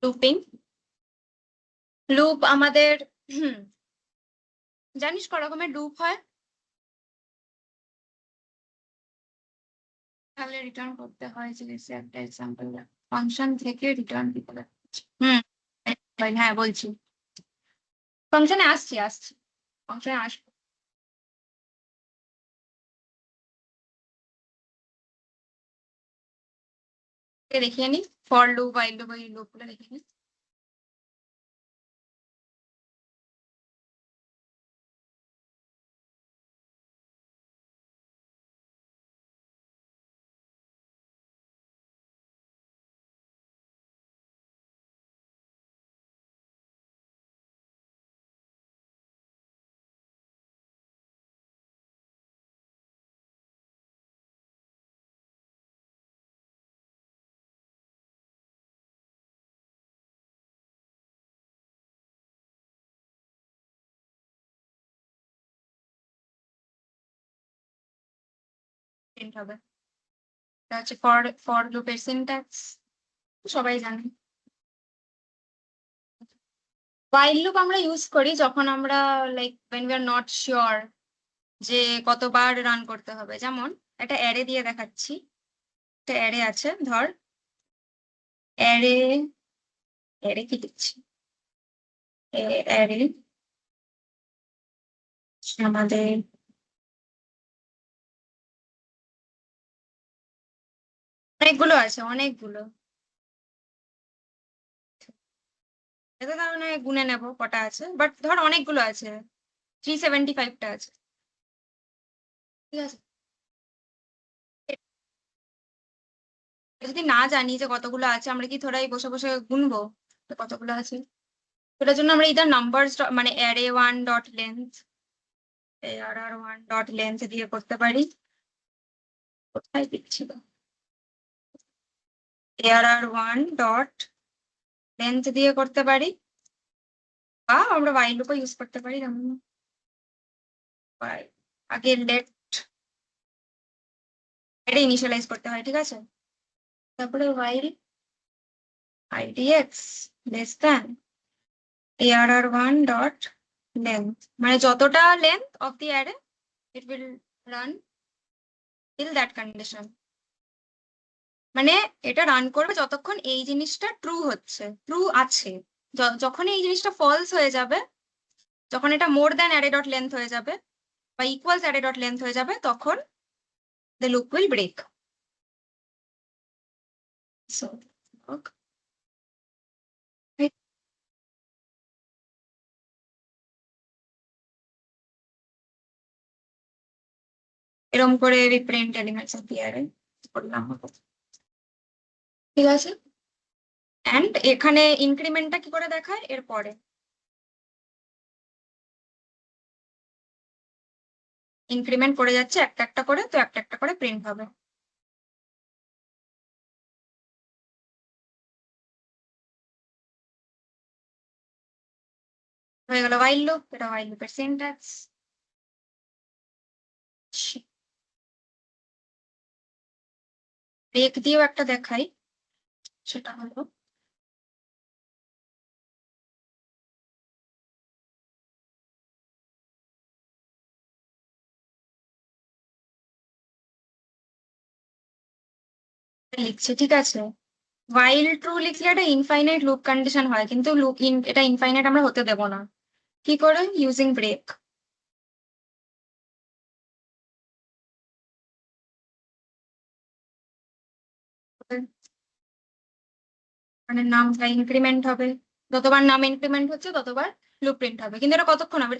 লুপিং লুপ আমাদের জানিস ক রকমের লুপ হয়? তাহলে রিটার্ন করতে হয় যে একটা এক্সাম্পল ফাংশন থেকে রিটার্ন দিতে হবে। হ্যাঁ বলছি, ফাংশনে আসছি ফাংশনে আসবো। দেখিয়ে নি ফর লুপ while লুপ এই লুপ গুলো দেখিয়ে নি। প্রিন্ট হবে, এটা হচ্ছে ফর লুপের সিনট্যাক্স, সবাই জানে। while লুপ আমরা ইউজ করি যখন আমরা like when we are not sure যে কতবার রান করতে হবে। যেমন একটা অ্যারে দিয়ে দেখাচ্ছি, একটা অ্যারে আছে, ধর অ্যারে অ্যারে কি দিচ্ছি, অ্যারে আমাদের অনেকগুলো আছে, অনেকগুলো। এটা তার গুনে নেবো কটা আছে, বাট ধর অনেকগুলো আছে, 375টা আছে, ঠিক আছে। যদি না জানি যে কতগুলো আছে, আমরা কি থোড়াই বসে বসে গুনবো তো কতগুলো আছে? ওটার জন্য আমরা ইদার নাম্বারস মানে array one dot length ARR one dot length দিয়ে করতে পারি। কোথায় দিচ্ছিল? ARR ওয়ান ডট লেন্থ দিয়ে করতে পারি, বা আমরা while লুপও ইউজ করতে পারি। যেমন আগে লেট এটা ইনিশিয়ালাইজ করতে হয়, ঠিক আছে। তারপরে while idx less than ARR1 dot length, মানে যতটা length of the array it will run till that condition, মানে এটা রান করবে যতক্ষণ এই জিনিসটা ট্রু হচ্ছে, ট্রু আছে। যখন এই জিনিসটা ফলস হয়ে যাবে, যখন এটা more than array dot length হয়ে যাবে বা ইকুয়ালস অ্যারে ডট লেন্থ হয়ে যাবে, তখন the loop will break. So এরকম করে reprint elements of the array করলাম, ঠিক আছে। এন্ড এখানে ইনক্রিমেন্টটা কি করে দেখায় এরপরে, ইনক্রিমেন্ট করে যাচ্ছে একটা একটা করে, তো একটা একটা করে প্রিন্ট হবে। হয়ে গেল while লুপ, এটা while লুপের সিনট্যাক্স। ব্রেক দিয়েও একটা দেখাই, সেটা হলো লিখছে, ঠিক আছে। while ট্রু লিখলে এটা ইনফাইনাইট লুপ কন্ডিশন হয়, কিন্তু লুপ এটা ইনফাইনাইট আমরা হতে দেব না। কি করে? Using break. মানে নামটা ইনক্রিমেন্ট হবে, যতবার নাম ইনক্রিমেন্ট হচ্ছে ততবার লুপ প্রিন্ট হবে। কিন্তু এটা কতক্ষণ হবে?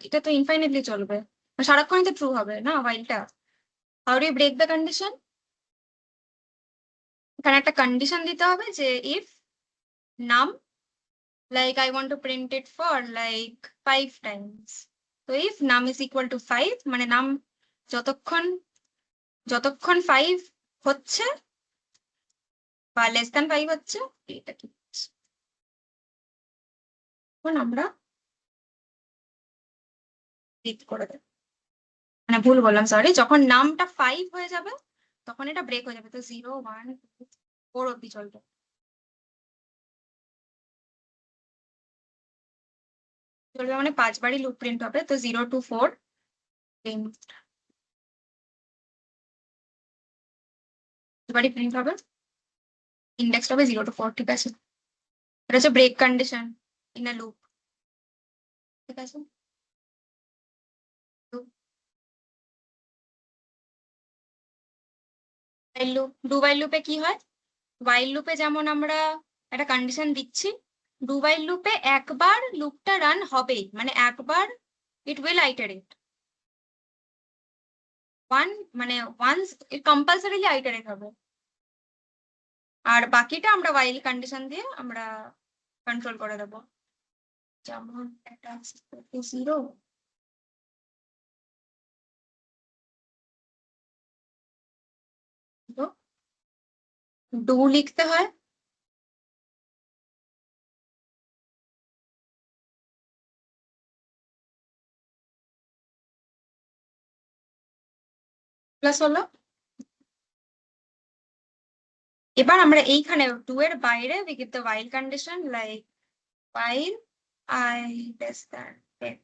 এটা তো ইনফাইনাইটলি চলবে, সারাক্ষণই তো ট্রু হবে না whileটা। How do you break the condition? এখানে একটা কন্ডিশন দিতে হবে যে ইফ নাম like I want to print it for like 5 times. So if num is equal to 5, মানে নাম যতক্ষণ যতক্ষণ 5 হচ্ছে বা লেস দ্যান 5 হচ্ছে, এটা কি এখন আমরা রিড করে দেব। মানে ভুল বললাম, সরি, যখন নামটা 5 হয়ে যাবে তখন এটা ব্রেক হয়ে যাবে, তো 0 1 2 4 অব্দি চলবে। চলবে মানে 5 বারই লুপ প্রিন্ট হবে, তো 0 to 4 প্রিন্ট, বারই প্রিন্ট হবে, ইন্ডেক্স হবে 0 to 4, ঠিক আছে? এটা হচ্ছে break condition in a loop, ঠিক আছে? ডু বাইল লুপে কি হয়? while লুপে যেমন আমরা একটা কন্ডিশন দিচ্ছি, ডু while লুপে একবার লুপটা রান হবে, মানে একবার ইট উইল আইটারেট মানে ওয়ান্স ইট কম্পালসারিলি আইটারেট হবে, আর বাকিটা আমরা while কন্ডিশন দিয়ে আমরা কন্ট্রোল করে দেবো। যেমন একটা 0, ডু লিখতে হয়, প্লাস হলো, এবার আমরা এইখানে ডু এর বাইরে we give the while condition like while I less than 10,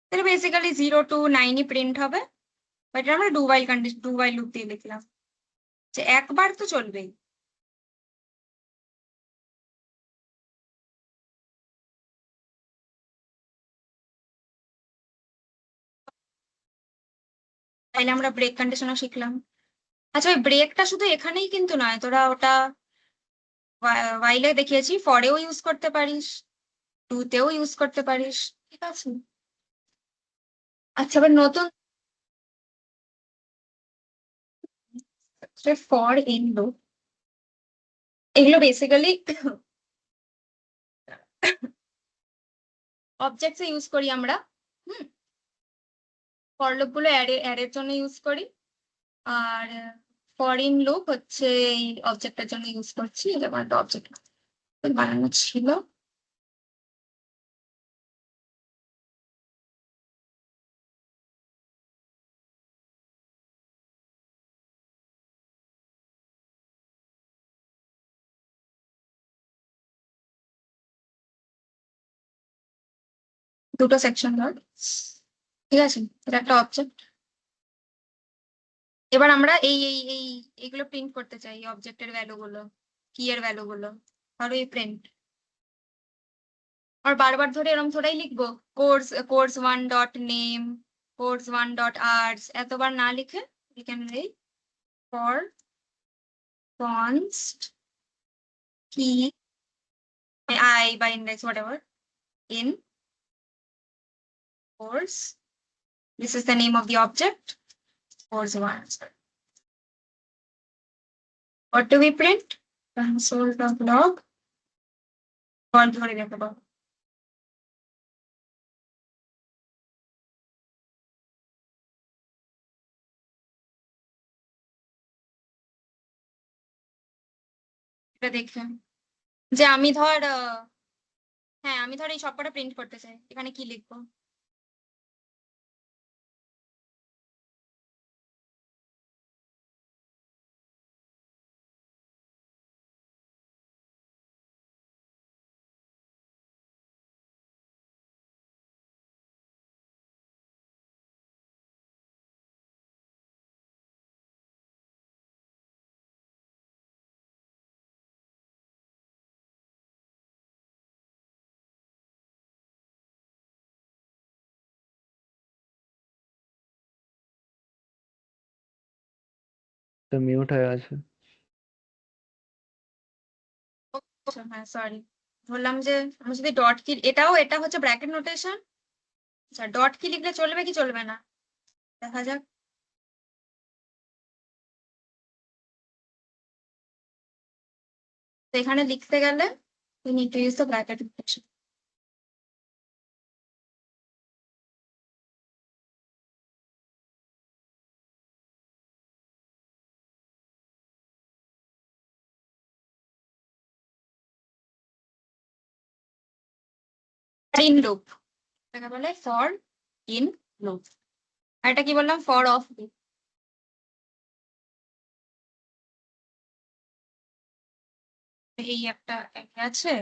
তাহলে বেসিক্যালি 0 to 9 প্রিন্ট হবে, বাট আমরা do while condition do while loop দিয়ে লিখলাম যে একবার তো চলবেই। তাইলে আমরা ব্রেক কন্ডিশনও শিখলাম। আচ্ছা, ওই ব্রেকটা শুধু এখানেই কিন্তু নয়, তোরা ওটা while এ দেখিয়েছি, ফরেও ইউজ করতে পারিস, ডুতেও ইউজ করতে পারিস, ঠিক আছে? আচ্ছা, এবার নতুন ফর ইন লুপ, এগুলো বেসিক্যালি অবজেক্টস ইউজ করি আমরা। ফর লুপ গুলো অ্যারের জন্য ইউজ করি, আর ফর ইন লুপ হচ্ছে এই অবজেক্টের জন্য ইউজ করছি, যেমন একটা অবজেক্ট বানানো ছিল। দুটো সেকশন ধর, ঠিক আছে? এটা একটা অবজেক্ট। এবার আমরা এই এই এই এগুলো প্রিন্ট করতে চাই, অবজেক্টের ভ্যালু গুলো, কি এর ভ্যালু গুলো, ধরো এই প্রিন্ট, আর বারবার ধরে এরকম ধরেই লিখবো course 1 dot name, course 1 dot arts, এতবার না লিখে we can write for const key I by index whatever in course, this is the name of the object, course 1. What do we print? Console.log, all ধরে দেখাবো। এটা দেখে যে আমি ধর হ্যাঁ, আমি ধর এই সবকটা প্রিন্ট করতে চাই, এখানে কি লিখবো? তো মিউট হয়ে আছে। হ্যাঁ, সরি, বললাম যে আমি যদি ডট কি, এটা হচ্ছে ব্র্যাকেট নোটেশন, আচ্ছা ডট কি লিখলে চলবে কি চলবে না দেখা যাক। তো এখানে লিখতে গেলে we need to use the bracket notation. In loop, এটাকে বলে for in loop। আর এটা কি বললাম, ফর অফ লুপ। এই একটা array আছে,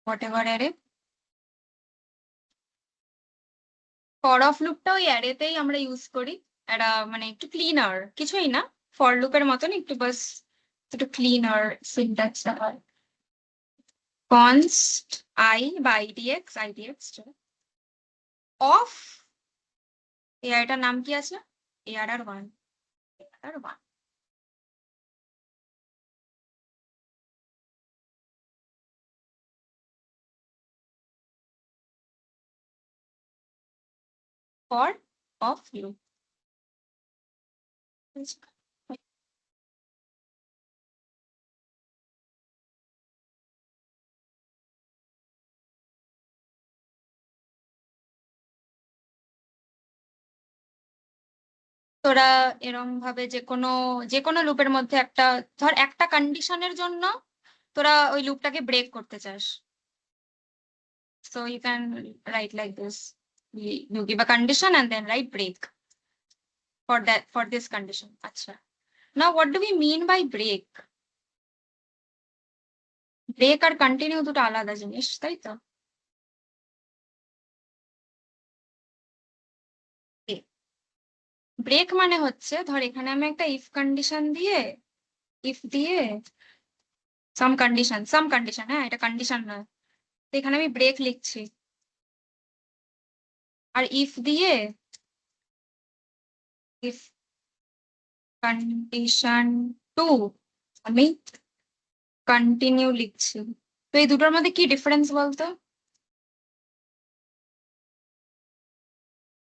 whatever array. For of লুপটা ওই অ্যারেতেই আমরা ইউজ করি, এটা মানে একটু ক্লিনার, কিছুই না, ফর লুপের মতন একটু, বাস একটু ক্লিনার সিনট্যাক্সটা হয়। const I বা idx অফ এটার নাম কি আছে, arr1, arr1। For of loop. তোরা এরম ভাবে যে কোনো লুপের মধ্যে একটা, ধর একটা কন্ডিশনের জন্য তোরা ওই লুপটাকে ব্রেক করতে চাস, so you can write like this. You give a condition and then write break for this condition. আচ্ছা, now what do we mean by break? Break আর কন্টিনিউ দুটো আলাদা জিনিস, তাই তো? ব্রেক মানে হচ্ছে, ধর এখানে আমি একটা ইফ কন্ডিশন দিয়ে, সাম কন্ডিশন, হ্যাঁ এটা কন্ডিশন নয়, তো এখানে আমি ব্রেক লিখছি। আর ইফ দিয়ে, ইফ কন্ডিশন 2 আমি কন্টিনিউ লিখছি। তো এই দুটোর মধ্যে কি ডিফারেন্স বলতো?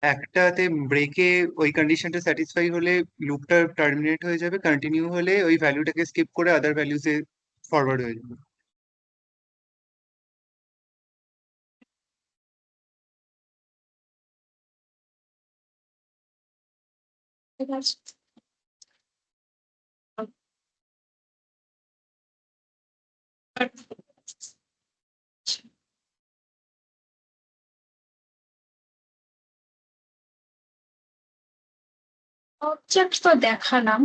একটাতে ব্রেকে ওই কন্ডিশনটা স্যাটিসফাই হলে লুপটা টার্মিনেট হয়ে যাবে, কন্টিনিউ হলে ওই ভ্যালুটাকে স্কিপ করে আদার ভ্যালুসে ফরওয়ার্ড হয়ে যাবে। ঠিক আছে। অবজেক্ট তো দেখালাম,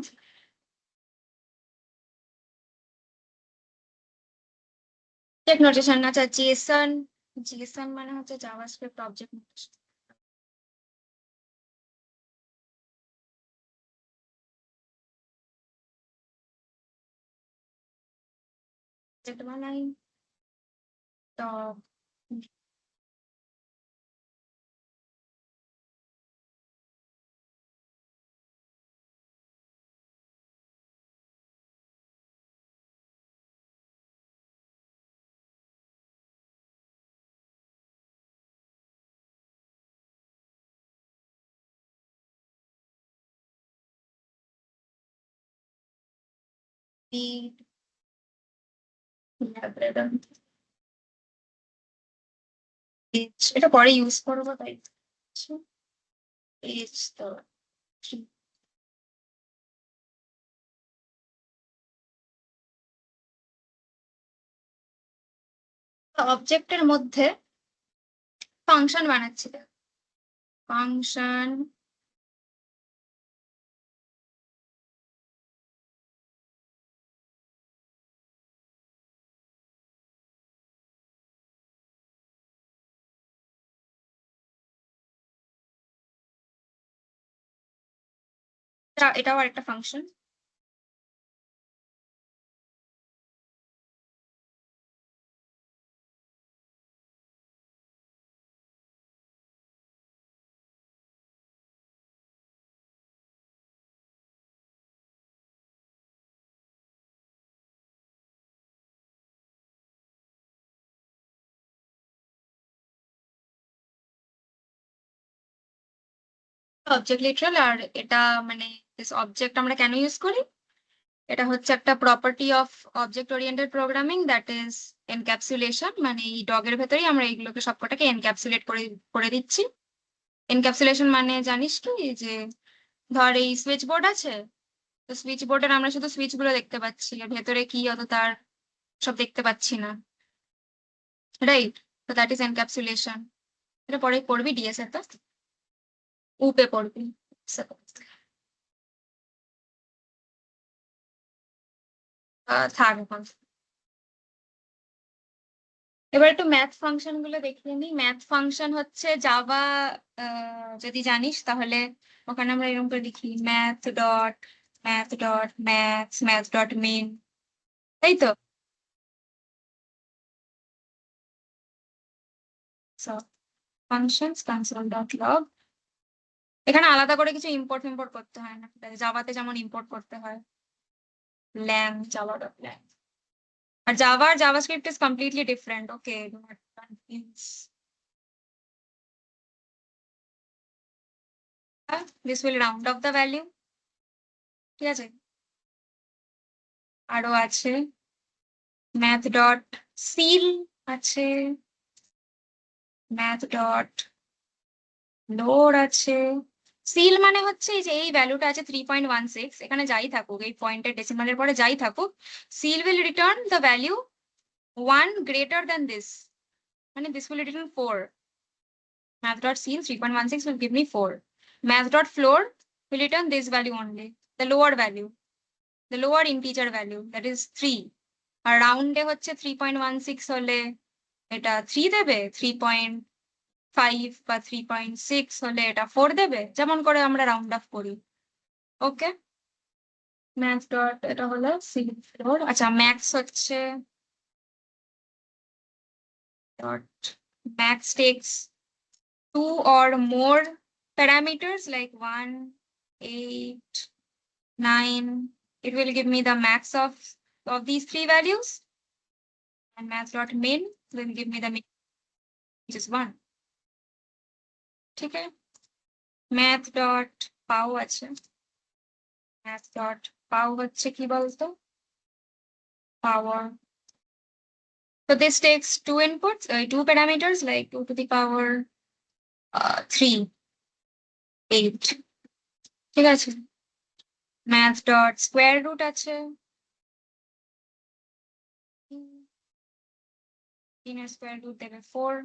টেক নোটেশন। আচ্ছা, জেসন মানে হচ্ছে জাভাস্ক্রিপ্ট অবজেক্ট নোটেশন। অবজেক্ট বানাই, তো read, এটা পরে ইউজ করবো, তাই পেজ তো অবজেক্টের মধ্যে ফাংশন বানাচ্ছি। ফাংশন এটাও আরেকটা ফাংশন। অবজেক্ট লিটারাল, আর এটা মানে অবজেক্ট আমরা কেন ইউজ করি, এটা হচ্ছে একটা property of object oriented programming, that is encapsulation. মানে এই ডগের ভেতরেই আমরা এইগুলোকে সবকটাকে এনক্যাপসুলেট করে দিচ্ছি। এনক্যাপসুলেশন মানে জানিস কি, যে ধর এই সুইচ বোর্ড আছে, তো সুইচ বোর্ডের আমরা শুধু সুইচ গুলো দেখতে পাচ্ছি, আর ভেতরে কি অত তার সব দেখতে পাচ্ছি না, রাইট? তো দ্যাট ইজ এনক্যাপসুলেশন। এটা পরে পড়বি ডিএস এ। তো উপে পড়বি থাক এখন। এবার একটু ম্যাথ ফাংশন গুলো দেখিয়ে নিই। ম্যাথ ফাংশন হচ্ছে জাভা, যদি জানিস তাহলে ওখানে আমরা এরকম করে লিখি ম্যাথ ডট মেন, তাই তো? Functions console dot log. এখানে আলাদা করে কিছু ইম্পোর্ট করতে হয় না, জাভাতে যেমন ইম্পোর্ট করতে হয় ল্যাং জাভা ডট ল্যাং। আর JavaScript is completely different. Okay, do not confuse. This will round up the value. ঠিক আছে, আরো আছে ম্যাথ ডট সিল আছে, ম্যাথ ডট লোড আছে। সিল মানে হচ্ছে এই যে এই ভ্যালুটা আছে 3.16, এখানে যাই থাকুক, এই পয়েন্টের ডেসিমালের পরে যাই থাকুক, seal will return the value 1 greater than this, মানে this will return 4. Math.seal 3.16 will give me 4. Math.floor will return this value only, the lower value, the lower integer value, that is 3. আর রাউন্ডে হচ্ছে 3.16 হলে এটা 3 দেবে, 3.5 বা 3.6 হলে এটা 4 দেবে, যেমন করে আমরা রাউন্ড অফ করি। ওকে, ম্যাথ ডট এটা হলো সিল ফ্লোর। আচ্ছা, ম্যাক্স হচ্ছে dot max takes 2 or more parameters like 1, 8, 9. It will give me the max of these 3 values, and math.min will give me the min, which is 1. ঠিক আছে, math.pow আছে, math.pow হচ্ছে কি বলতো, power. So this takes 2 inputs, 2 parameters like 2 to the power 3, 8. ঠিক আছে, math.square root আছে, 3 এর স্কোয়ার রুট দেবে 4।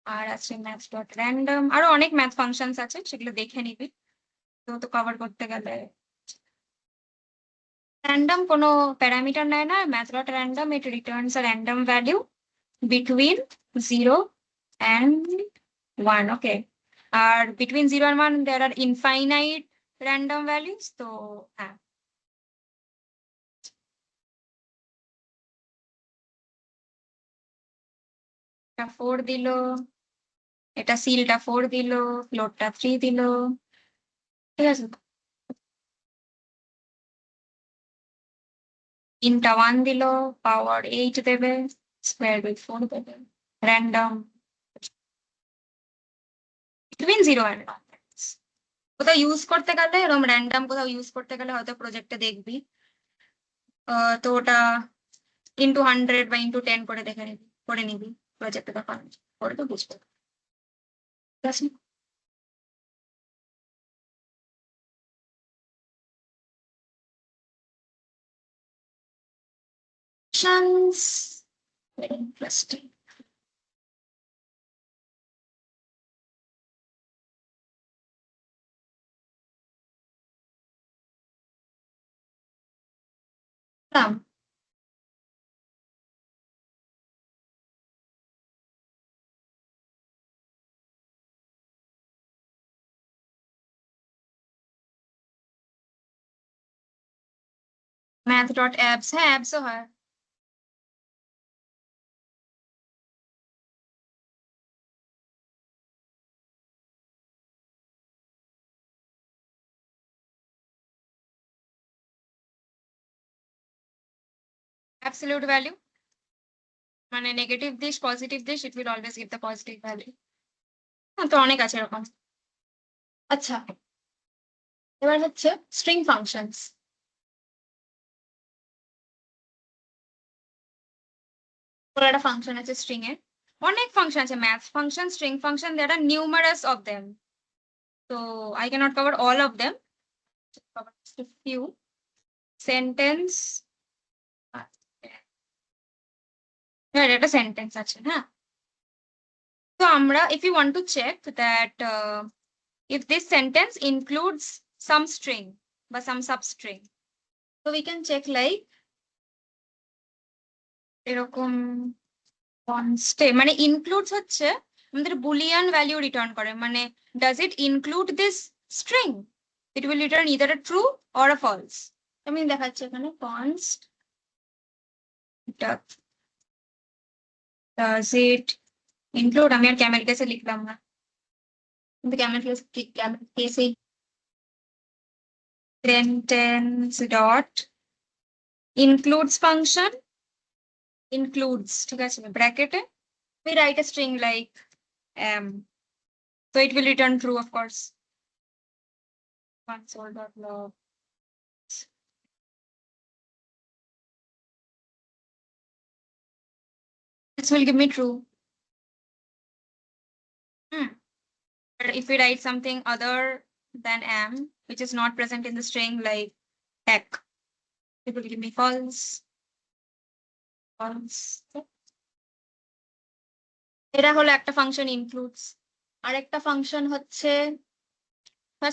আর আছে math.random, আরো অনেক ম্যাথ ফাংশনস আছে, সেগুলো দেখে নিবি, তো কভার করতে গেলে। র্যান্ডম কোনো প্যারামিটার নেয় না, math.random, it returns a random value between 0 and 1. Okay, R between 0 and 1 there are infinite random values, তো হ্যাঁ। এটা 4 দিল, এটা সিলটা 4 দিল, ফ্লোরটা 3 দিল, ঠিক আছে। ইনটা 1 দিল, পাওয়ার 8 দেবে, স্কোয়ার রুট 4 দেবে, র্যান্ডম বিটুইন 0 and 1। কোথাও ইউজ করতে গেলে এরকম র্যান্ডম কোথাও ইউজ করতে গেলে হয়তো প্রজেক্টে দেখবি, তো ওটা ইন্টু 100 বা ইন্টু 10 করে দেখে নিবি, করে নিবি প্রজেক্টে, তখন করে তো বুঝতে পারবি। ঠিক আছে, very interesting. math.abs, হ্যাঁ absও হয়। অ্যাবসলিউট ভ্যালু মানে negative this positive this, it will always give the positive value. হ্যাঁ, তো অনেক আছে এরকম। আচ্ছা, এবার হচ্ছে স্ট্রিং ফাংশনস। একটা ফাংশন আছে স্ট্রিং এর, অনেক ফাংশন আছে, math function, string function, there are numerous of them, so I cannot cover all of them, cover just a few. Sentence, একটা সেন্টেন্স আছে, হ্যাঁ। তো আমরা if you want to check that if this sentence includes some string বা some substring. So we can check like এরকম কনস্টে মানে includes হচ্ছে আমাদের বুলিয়ান ভ্যালু রিটার্ন করে, মানে does it include this string, it will return either a true or a false. আমি দেখাচ্ছি এখানে কনস্ট ডাজ ইট ইনক্লুড, আমি আর ক্যামেল কেসে লিখলাম না, কিন্তু ক্যামেল কেসে sentence dot includes function includes, ঠিক আছে, ব্র্যাকেটে we write a string like so it will return true, of course. Console.log. This will give me true. But if we write something other than am, which is not present in the string, like heck, it will give me false. False. এটা হলো একটা function includes. আরেকটা function হচ্ছে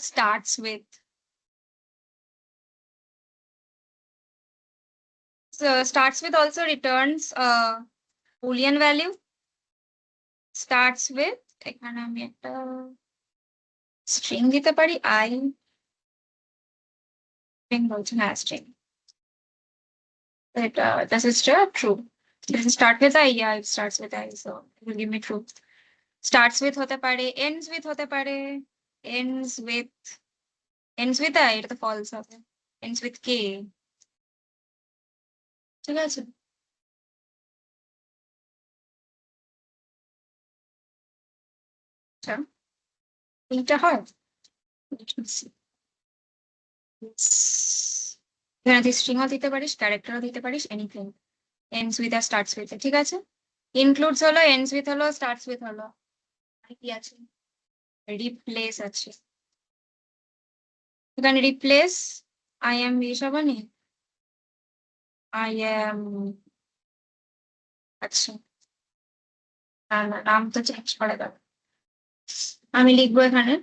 starts with. So starts with also returns a boolean value. Starts with, এখানে আমি একটা string দিতে পারি, I string বলছি না string, এটা this is true. Does it start with I? Yeah, it starts with I, so it will give me true. Starts with হতে পারে, ends with হতে পারে, ends with I, এটা তো false হবে, ends with K, ঠিক আছে। আচ্ছা এইটা হয়, এখানে তুই স্ট্রিংও দিতে পারিস, ক্যারেক্টারও দিতে পারিস, এনিথিং ends with আর starts with, ঠিক আছে। ইনক্লুডস হলো, ends with হলো, starts with হলো, আর কি আছে, রিপ্লেস আছে, এখানে replace I am বিশাবানি, I am, আচ্ছা না না, নাম তো চেঞ্জ করা যাবে, আমি লিখবো এখানে,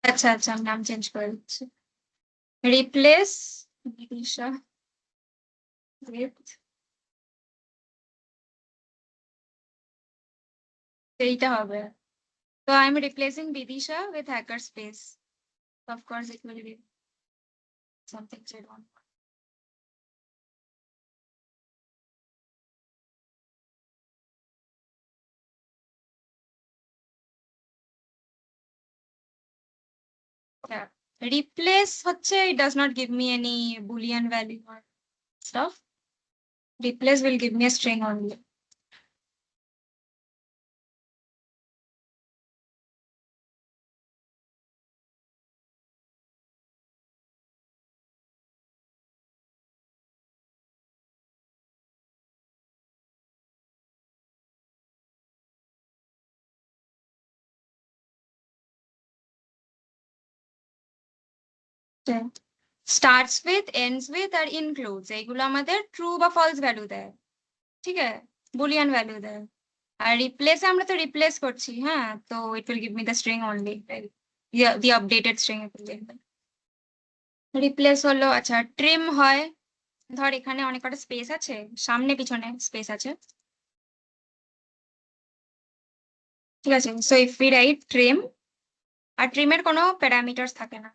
আচ্ছা আচ্ছা আমি নাম চেঞ্জ করে দিচ্ছি, রিপ্লেস বিদিশা with, এইটা হবে। So I'm replacing Bidisha with hackerspace. So of course it will be something I don't want. Yeah. Replace হচ্ছে it does not give me any boolean value or stuff. Replace will give me a string only. Okay. Starts with, ends with R includes, এইগুলো আমাদের true বা false value দেয়, ঠিক আছে, boolean value দেয়। আর replace আমরা তো replace করছি, হ্যাঁ, তো it will give me the string only, the updated string it will give me. Replace হলো, আচ্ছা trim হয়, ধর এখানে অনেক কটা স্পেস আছে, সামনে পিছনে স্পেস আছে, ঠিক আছে। So if we write trim, আর ট্রিমের কোনো প্যারামিটারস থাকে না,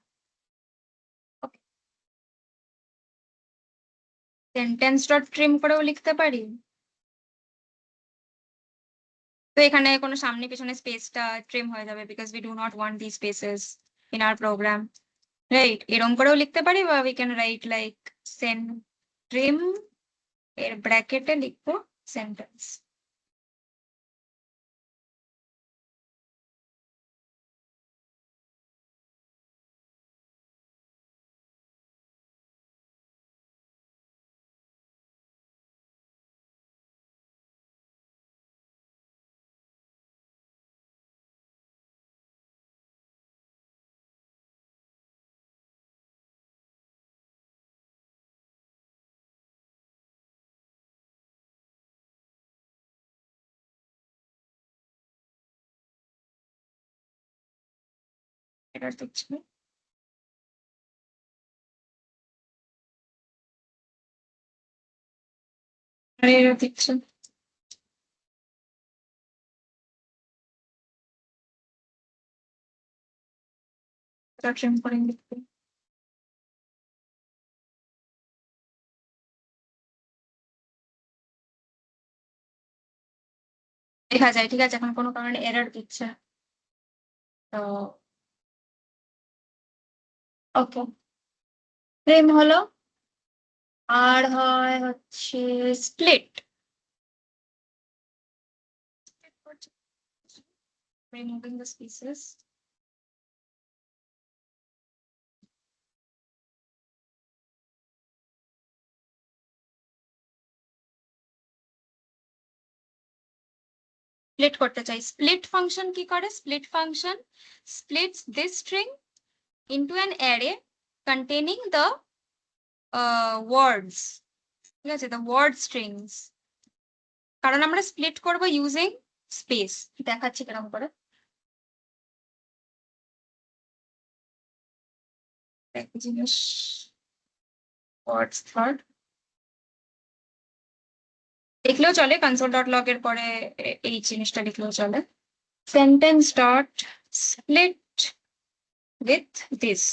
সেন্টেন্স ডট ট্রিম করেও লিখতে পারি। তো এখানে কোনো সামনে পিছনে স্পেসটা ট্রিম হয়ে যাবে, because we do not want the spaces in our program, right. এরকম করেও লিখতে পারি, বা উই ক্যান রাইট লাইক সেন ট্রিম, এর ব্র্যাকেটে লিখবো সেন্টেন্স। এরর দিচ্ছে আর এরর দিচ্ছে ট্রিম করে লিখবে দেখা যায়। ঠিক আছে, এখন কোনো কারণে এরর দিচ্ছে, তো ওকে ফ্রেম হলো। আর হয় হচ্ছে split. Removing the spaces. Split করতে চাই। Split function কি করে? Split function splits this string into an array containing the words. ঠিক আছে, the word strings. কারণ আমরা split করব using space। দেখাচ্ছি কেরকম করে। একটা জিনিস words third লিখলেও চলে, console.log এর পরে এই জিনিসটা লিখলেও চলে। Sentence dot split with this.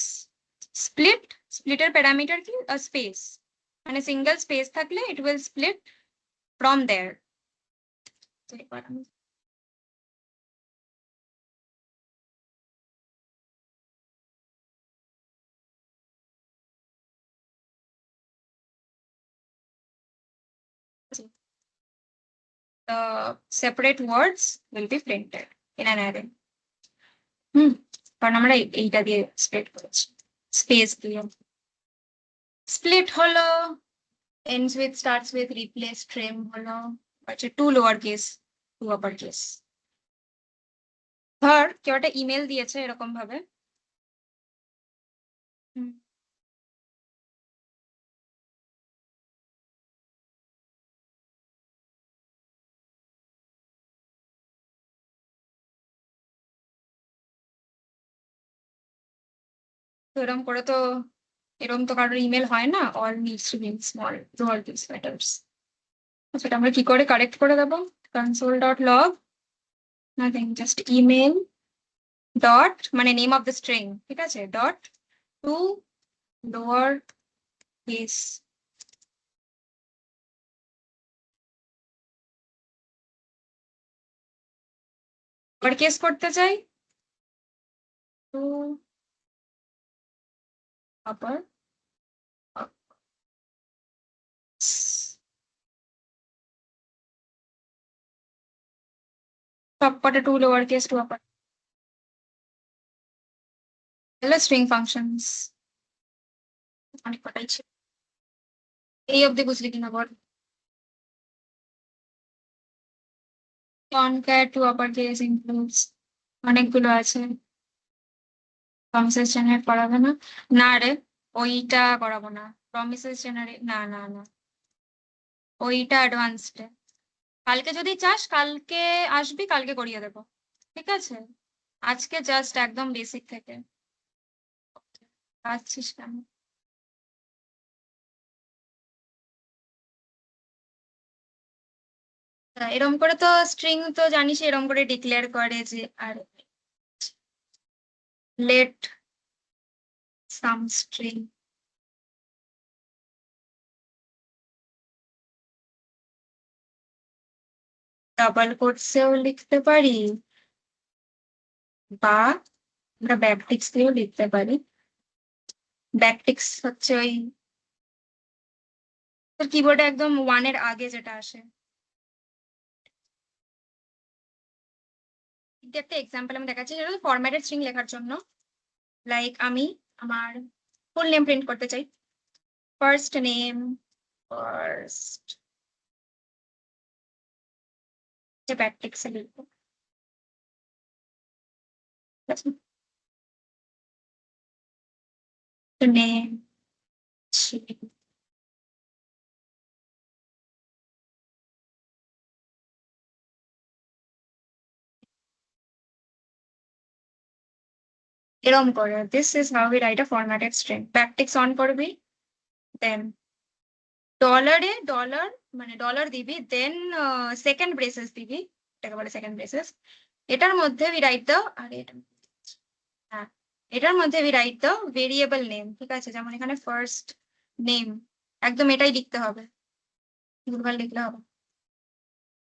Split এর প্যারামিটার কি? স্পেস, মানে সিঙ্গেল স্পেস থাকলে it will split from there. তো এবার আমি the separate words will be printed in an array. কারণ আমরা এইটা দিয়ে স্প্লিট করেছি, স্পেস দিয়ে। স্প্লিট হলো, ends with, starts with, replace, trim হলো, আচ্ছা 2 লোয়ার কেস 2 আপার কেস। ধর কেউ একটা ইমেল দিয়েছে এরকম ভাবে, তো এরকম করে তো এরকম তো কারোর ইমেল হয় না, all needs to be in small lowercase letters। সেটা আমরা কি করে কারেক্ট করে দেবো? console.log nothing, just email dot মানে নেম অফ দ্য স্ট্রিং, ঠিক আছে, dot to lower case lower case করতে চাই, টু আপার সব কটা 2 লোয়ার কেস 2 আপার। হলো স্ট্রিং ফাংশনস, অনেক কটাই ছিল। এই অবধি বুঝলি কিনা বল? concat 2 আপার কেস ইনক্লুডস, অনেকগুলো আছে। প্রমিসেস জেনারেট করাবে না? না রে, ওইটা করাবো না। প্রমিসেস জেনারেট না না না, ওইটা অ্যাডভান্সড। কালকে যদি চাস কালকে আসবি, কালকে করিয়ে দেবো, ঠিক আছে? আজকে জাস্ট একদম বেসিক থেকে আসছিস কেন? এরম করে তো স্ট্রিং তো জানিস, এরম করে ডিক্লেয়ার করে যে আর লেট সাম স্ট্রিং, ডাবল কোটসেও লিখতে পারি বা আমরা ব্যাকটিক্স দিয়েও লিখতে পারি। ব্যাকটিক্স হচ্ছে ওই তোর কিবোর্ডে একদম 1 এর আগে যেটা আসে। একটা এক্সাম্পল আমি দেখাচ্ছি, সেটা ফরম্যাটেড স্ট্রিং লেখার জন্য। লাইক আমি আমার ফুল নেম প্রিন্ট করতে চাই, ফার্স্ট নেম, ফার্স্ট ব্যাকটিক্সে লিখবো, নেম এরম করে this is how we write a formatted string backticks on করবি দেন ডলার মানে ডলার দিবি দেন সেকেন্ড ব্রেসেস দিবি এটাকে বলে সেকেন্ড ব্রেসেস এটার মধ্যে উই রাইট দ্য আরে এটা হ্যাঁ এটার মধ্যে we write the variable name ঠিক আছে যেমন এখানে ফার্স্ট নেম একদম এটাই লিখতে হবে ভুলভাল লিখলে হবে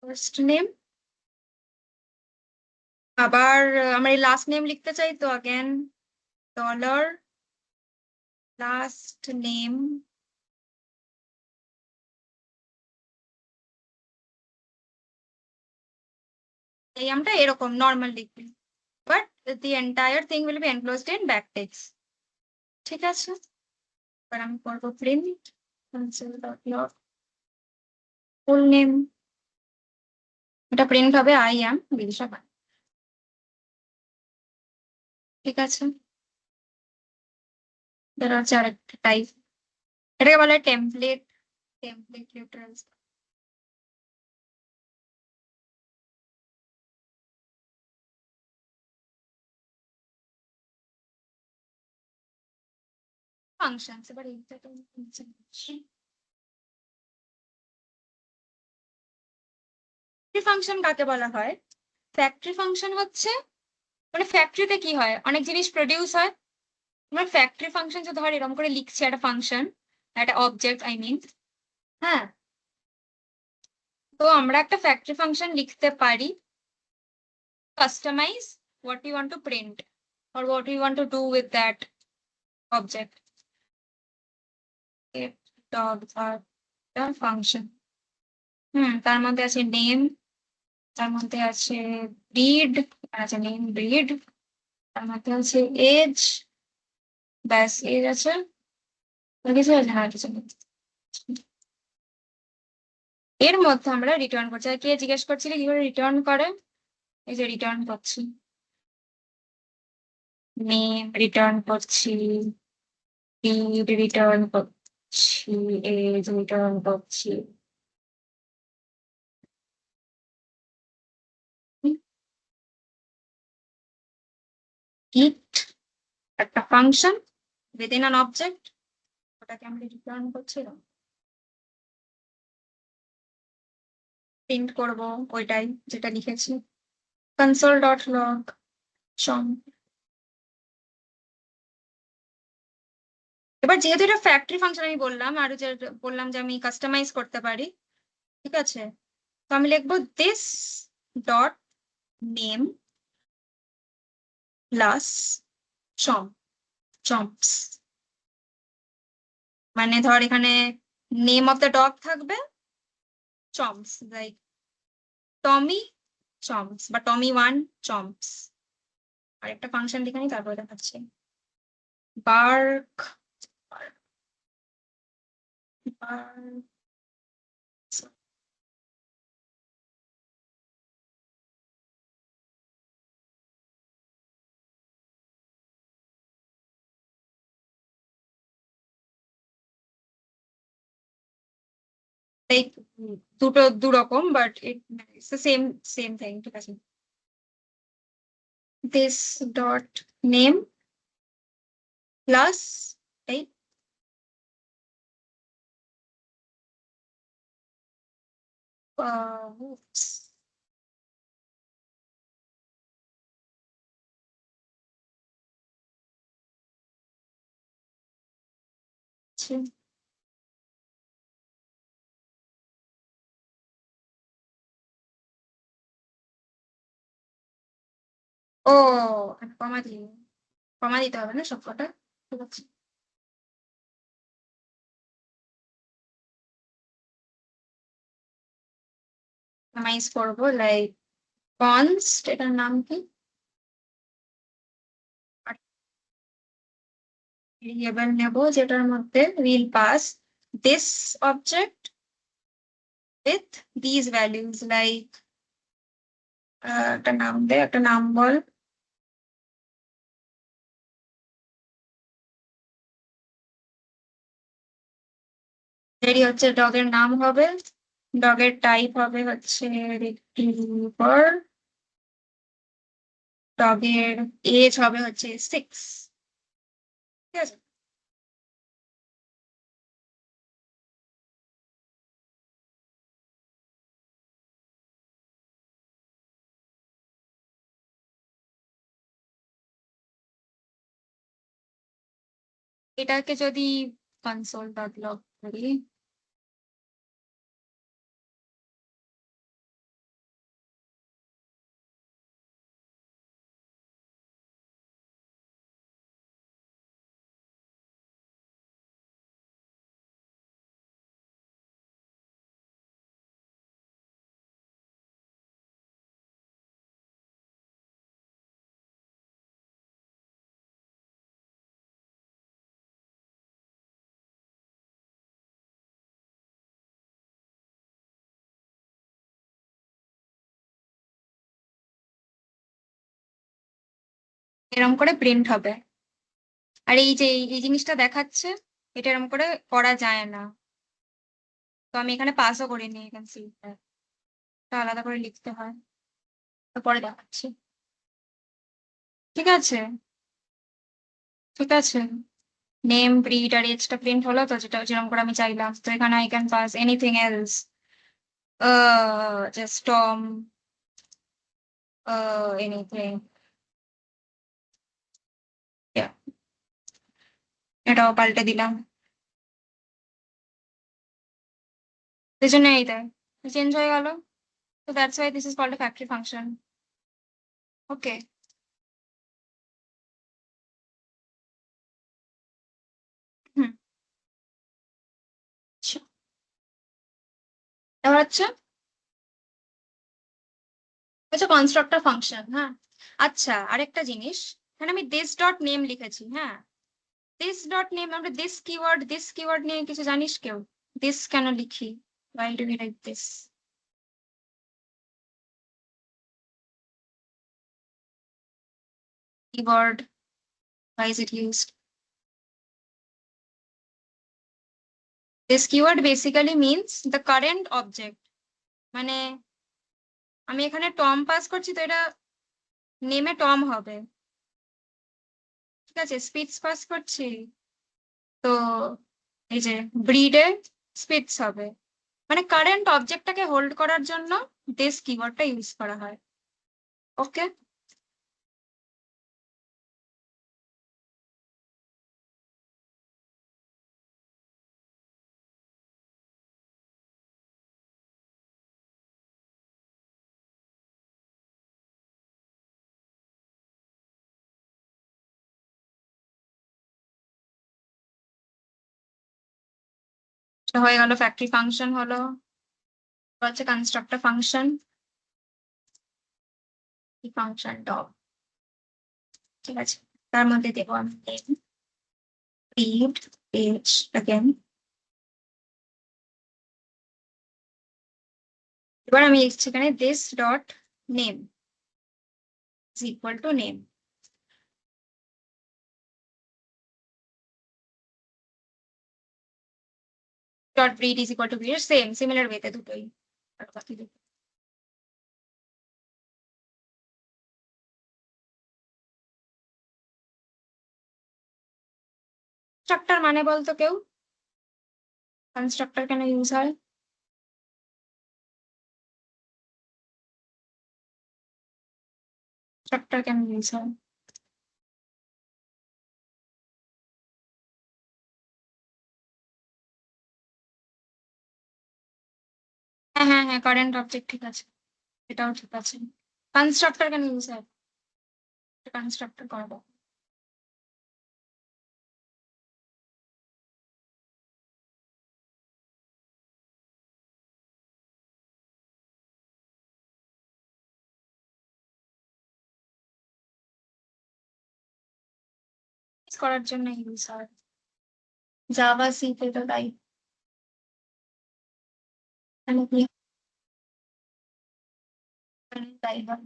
ফার্স্ট নেম আবার আমরা এই লাস্ট নেম লিখতে চাই তো अगेन ডলার লাস্ট নেম এই আমরা এরকম নর্মাল লিখবি but the entire thing will be enclosed in backticks ঠিক আছে এবার আমি করবো প্রিন্ট ফুল নেম এটা প্রিন্ট হবে আই অ্যাম বিদিশা পাল ঠিক আছে এটা হচ্ছে আরেকটা টাইপ এটাকে বলে টেমপ্লেট লিটারালস ফাংশনস এবার এইটা তো ফাংশন কাকে বলা হয় ফ্যাক্টরি ফাংশন হচ্ছে মানে ফ্যাক্টরিতে কি হয় অনেক জিনিস প্রডিউস হয় আমরা ফ্যাক্টরি ফাংশন যে ধর এরকম করে লিখছি একটা ফাংশন একটা অবজেক্ট আই মিন হ্যাঁ তো আমরা একটা ফ্যাক্টরি ফাংশন লিখতে পারি customise what we want to print or what we want to do with that object dog আর ফাংশন তার মধ্যে আছে নেম তার মধ্যে আছে ব্রিড আছে নেম ব্রিড তার মধ্যে আছে এজ ব্যাস এজ আছে আর কিছু আছে না কিছু নেই এর মধ্যে আমরা রিটার্ন করছি আর কে জিজ্ঞেস করছিলে কি করে রিটার্ন করে এই যে রিটার্ন করছি নেম রিটার্ন করছি ব্রিড রিটার্ন করছি এজ রিটার্ন করছি ইট একটা ফাংশন উইদিন অ্যান অবজেক্ট ওটাকে আমরা রিটার্ন করছিলাম প্রিন্ট করব ওইটাই যেটা লিখেছি console.log সম এবার যেহেতু এটা ফ্যাক্টরি ফাংশন আমি বললাম আর যে বললাম যে আমি কাস্টমাইজ করতে পারি ঠিক আছে তো আমি লিখবো দিস ডট নেম প্লাস সম চম্পস মানে ধর এখানে নেম অফ দ্য ডগ থাকবে চম্পস লাইক টমি চম্পস বা টমি ওয়ান চম্পস আর একটা ফাংশন লিখে নি তারপরে দেখাচ্ছি বার্ক লাইক দুটো দুরকম but it's the same thing ঠিক আছে দিস ডট নেম প্লাস এই oops. আচ্ছা। ও কমা দিতে হবে না সবকটা ঠিক আছে কাস্টমাইজ করবো লাইক কনস্ট এটার নাম কি ভেরিয়েবল নেব যেটার মধ্যে will pass this object with this values like একটা নাম দে একটা নাম বল এরই হচ্ছে ডগের নাম হবে ডগের টাইপ হবে হচ্ছে রিট্রিভার ডগের এজ হবে হচ্ছে 6, ঠিক আছে? এটাকে যদি কনসোল ডট লগ করি, এরকম করে প্রিন্ট হবে। আর এই যে এই জিনিসটা দেখাচ্ছে, এটা এরকম করে করা যায় না। তো আমি এখানে পাসও করিনি, এখানে সিলটা আলাদা করে লিখতে হয়, তো পরে দেখাচ্ছি। ঠিক আছে, ঠিক আছে। নেম, ব্রিড আর এজটা প্রিন্ট হলো তো, যেটা যেরকম করে আমি চাইলাম। তো এখানে I can pass anything else, just Tom, anything, এটাও পাল্টে দিলাম। এই জন্য এইটা চেঞ্জ হয়ে গেল। তো that's why this is called a factory function. Okay, hmm, আচ্ছা। এবার হচ্ছে কনস্ট্রাক্টর ফাংশন। হ্যাঁ, আচ্ছা, আরেকটা জিনিস, এখানে আমি দিস ডট নেম লিখেছি। হ্যাঁ, দিস ডট নেম, আমরা দিস কিওয়ার্ড নিয়ে কিছু জানিস কেউ? দিস কেন লিখি? Why do we write this? Keyword, why is it used? This keyword basically means the current object. মানে আমি এখানে টম পাস করছি, তো এটা নেমে টম হবে। ঠিক আছে, স্পিচ পাস করছি, তো এই যে ব্রিডে স্পিচ হবে। মানে কারেন্ট অবজেক্টটাকে হোল্ড করার জন্য দিস কিওয়ার্ডটা ইউজ করা হয়। ওকে, হয়ে গেল ফ্যাক্টরি ফাংশন হলো। হচ্ছে কনস্ট্রাক্টর ফাংশন, ফাংশন ডগ। ঠিক আছে, তার মধ্যে দেবো আমি নেম, ব্রিড, এজ again। এবার আমি লিখছি এখানে this dot name is equal two name, dot breed is equal two breed, same similar ওয়েতে দুটোই। আর বাকি দুটো কনস্ট্রাক্টর মানে বলতো কেউ? কনস্ট্রাক্টর কেন ইউজ হয়? কনস্ট্রাক্টর কেন ইউজ হয়? হ্যাঁ হ্যাঁ হ্যাঁ, কারেন্ট অবজেক্ট, ঠিক আছে, এটাও ঠিক আছে। কনস্ট্রাক্টর কেন ইউজ হয়? কনস্ট্রাক্টর করবো করার জন্য ইউজ হয়। জাভা সি তে তো তাই, তাই হয়।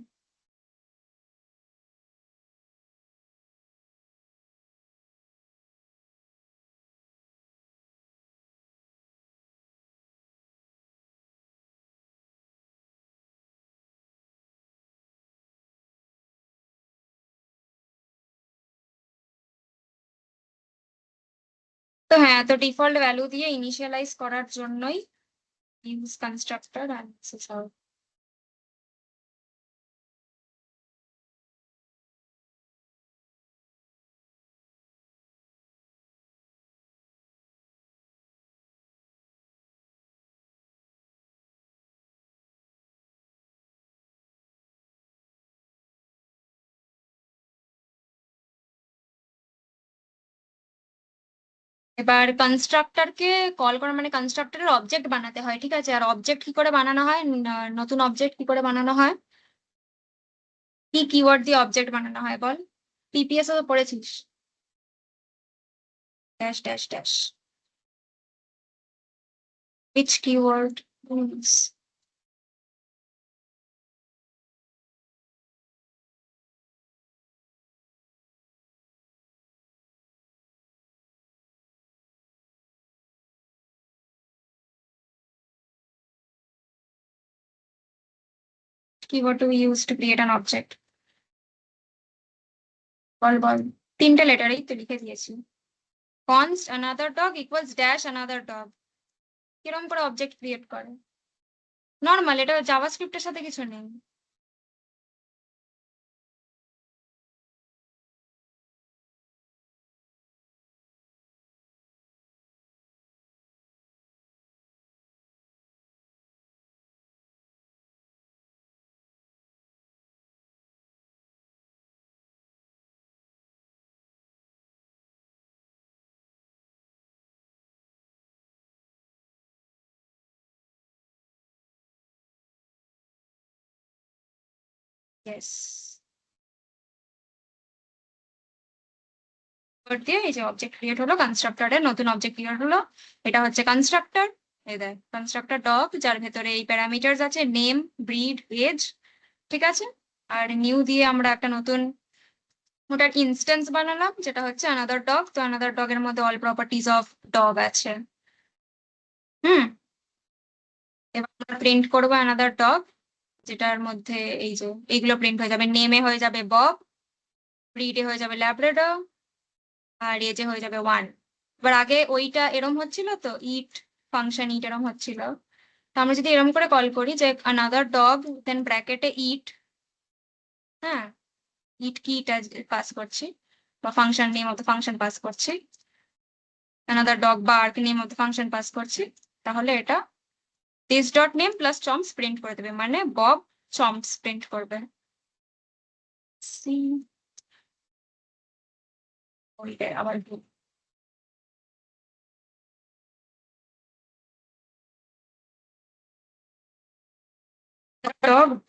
তো হ্যাঁ, তো ডিফল্ট ভ্যালু দিয়ে ইনিশিয়ালাইজ করার জন্যই ইউজ কনস্ট্রাক্টর অ্যান্ড এবার কনস্ট্রাক্টরকে কল করা মানে কনস্ট্রাক্টরের অবজেক্ট বানাতে হয়, ঠিক আছে? আর অবজেক্ট কি করে বানানো হয়, নতুন অবজেক্ট কি করে বানানো হয়, কি কিওয়ার্ড দিয়ে অবজেক্ট বানানো হয় বল? পিপিএস তো পড়েছিস, dash dash dash, which keyword means keyword to be used to create an object? বল বল, তিনটে লেটারেই তো লিখে দিয়েছি। const another dog equals dash another dog, কিরকম করে অবজেক্ট ক্রিয়েট করে? নর্মাল, এটা জাভাস্ক্রিপ্টের সাথে কিছু নেই। ইয়েস, দিয়ে এই যে অবজেক্ট ক্রিয়েট হলো, কনস্ট্রাক্টরের নতুন অবজেক্ট ক্রিয়েট হলো, এটা হচ্ছে কনস্ট্রাক্টর। এই দেখ কনস্ট্রাক্টর ডগ, যার ভেতরে এই প্যারামিটারস আছে, নেম, ব্রিড, এজ, ঠিক আছে? আর নিউ দিয়ে আমরা একটা নতুন ওটার ইনস্ট্যান্স বানালাম, যেটা হচ্ছে অ্যানাদার ডগ। তো অ্যানাদার ডগ এর মধ্যে অল প্রপার্টিজ অফ ডগ আছে। হুম, এবার আমরা প্রিন্ট করবো অ্যানাদার ডগ, যেটার মধ্যে এই যে এইগুলো প্রিন্ট হয়ে যাবে। নেমে হয়ে যাবে বব, ব্রিডে হয়ে যাবে ল্যাব্রাডর, আর এজে হয়ে যাবে 1। এবার আগে ওইটা এরম হচ্ছিল, তো ইট ফাংশন ইট এরম হচ্ছিল। তো আমরা যদি এরম করে কল করি যে অ্যানাদার ডগ দেন ব্র্যাকেটে ইট, হ্যাঁ, ইট কিটা পাস করছি, বা function name of the function pass করছি, অ্যানাদার ডগ বা arg name of the function pass করছি, তাহলে এটা this dot name plus chomps print করে দেবে, মানে বব চম্পস প্রিন্ট করবে। ওইটা আবার ডগ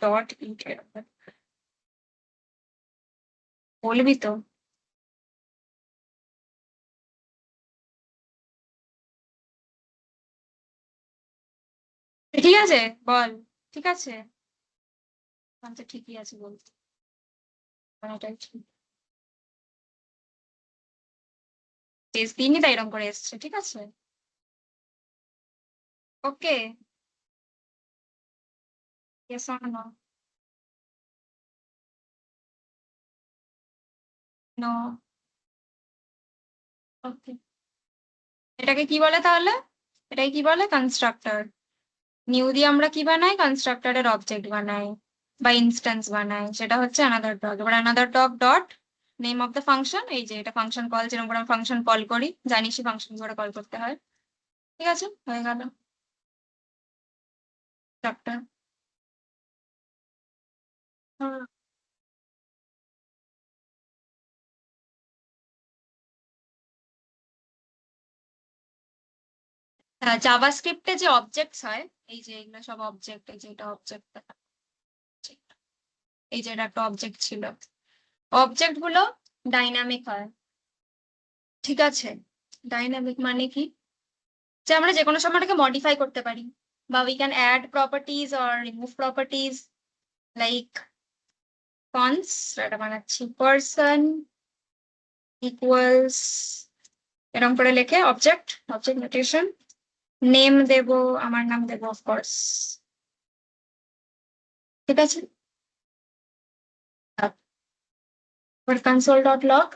ডট ইট, বলবি তো? ঠিক আছে, বল। ঠিক আছে, আচ্ছা ঠিকই আছে বলতে, এটাই ঠিক। টেস্ট দিনই তাই এরকম করে এসছে, ঠিক আছে? ওকে, yes or no? No. ওকে, এটাকে কি বলে তাহলে? এটাকে কি বলে? কনস্ট্রাক্টর। নিউ দিয়ে আমরা কি বানাই? কনস্ট্রাক্টরের অবজেক্ট বানাই বা ইনস্ট্যান্স বানাই, সেটা হচ্ছে অ্যানাদার ডগ। এবার another dog dot name of the function, এই যে এটা ফাংশন কল, যেরকম করে ফাংশন কল করি, জানিসই ফাংশন করে কল করতে হয়। ঠিক আছে, হয়ে গেল কনস্ট্রাক্টর। জাভাস্ক্রিপ্টে যে অবজেক্টস হয়, এই যে এগুলো সব অবজেক্ট, এই যে এটা অবজেক্ট, এই যে এটা একটা অবজেক্ট ছিল, অবজেক্ট গুলো ডাইনামিক হয়, ঠিক আছে? ডাইনামিক মানে কি? যে আমরা যে কোনো সময় এটাকে মডিফাই করতে পারি, বা we can add properties or remove properties, like const, এটা বানাচ্ছি পার্সন ইকুয়ালস, এরকম করে লিখে অবজেক্ট, অবজেক্ট নোটেশন, নেম দেব, আমার নাম দেব অফকোর্স, ঠিক আছে? Console dot log,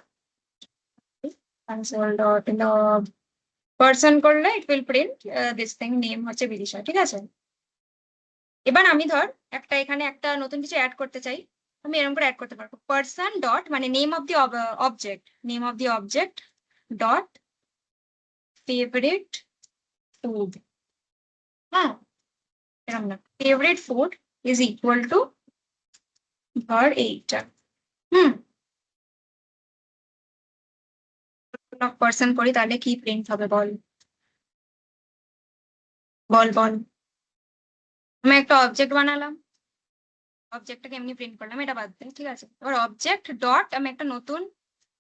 console.log person করলে it will print this thing, name হচ্ছে বিদিশা, ঠিক আছে। এবার আমি ধর একটা এখানে একটা নতুন কিছু অ্যাড করতে চাই, আমি এরকম করে অ্যাড করতে পারবো, পার্সন ডট মানে name of the object dot favourite food. হ্যাঁ, এরকম না, favourite food is equal two ধর এইটা। পার্সন করি তাহলে কি প্রিন্ট হবে বল বল বল। আমি একটা অবজেক্ট বানালাম, অবজেক্টটাকে এমনি প্রিন্ট করলাম, এটা বাদ দে, ঠিক আছে। এবার অবজেক্ট ডট আমি একটা নতুন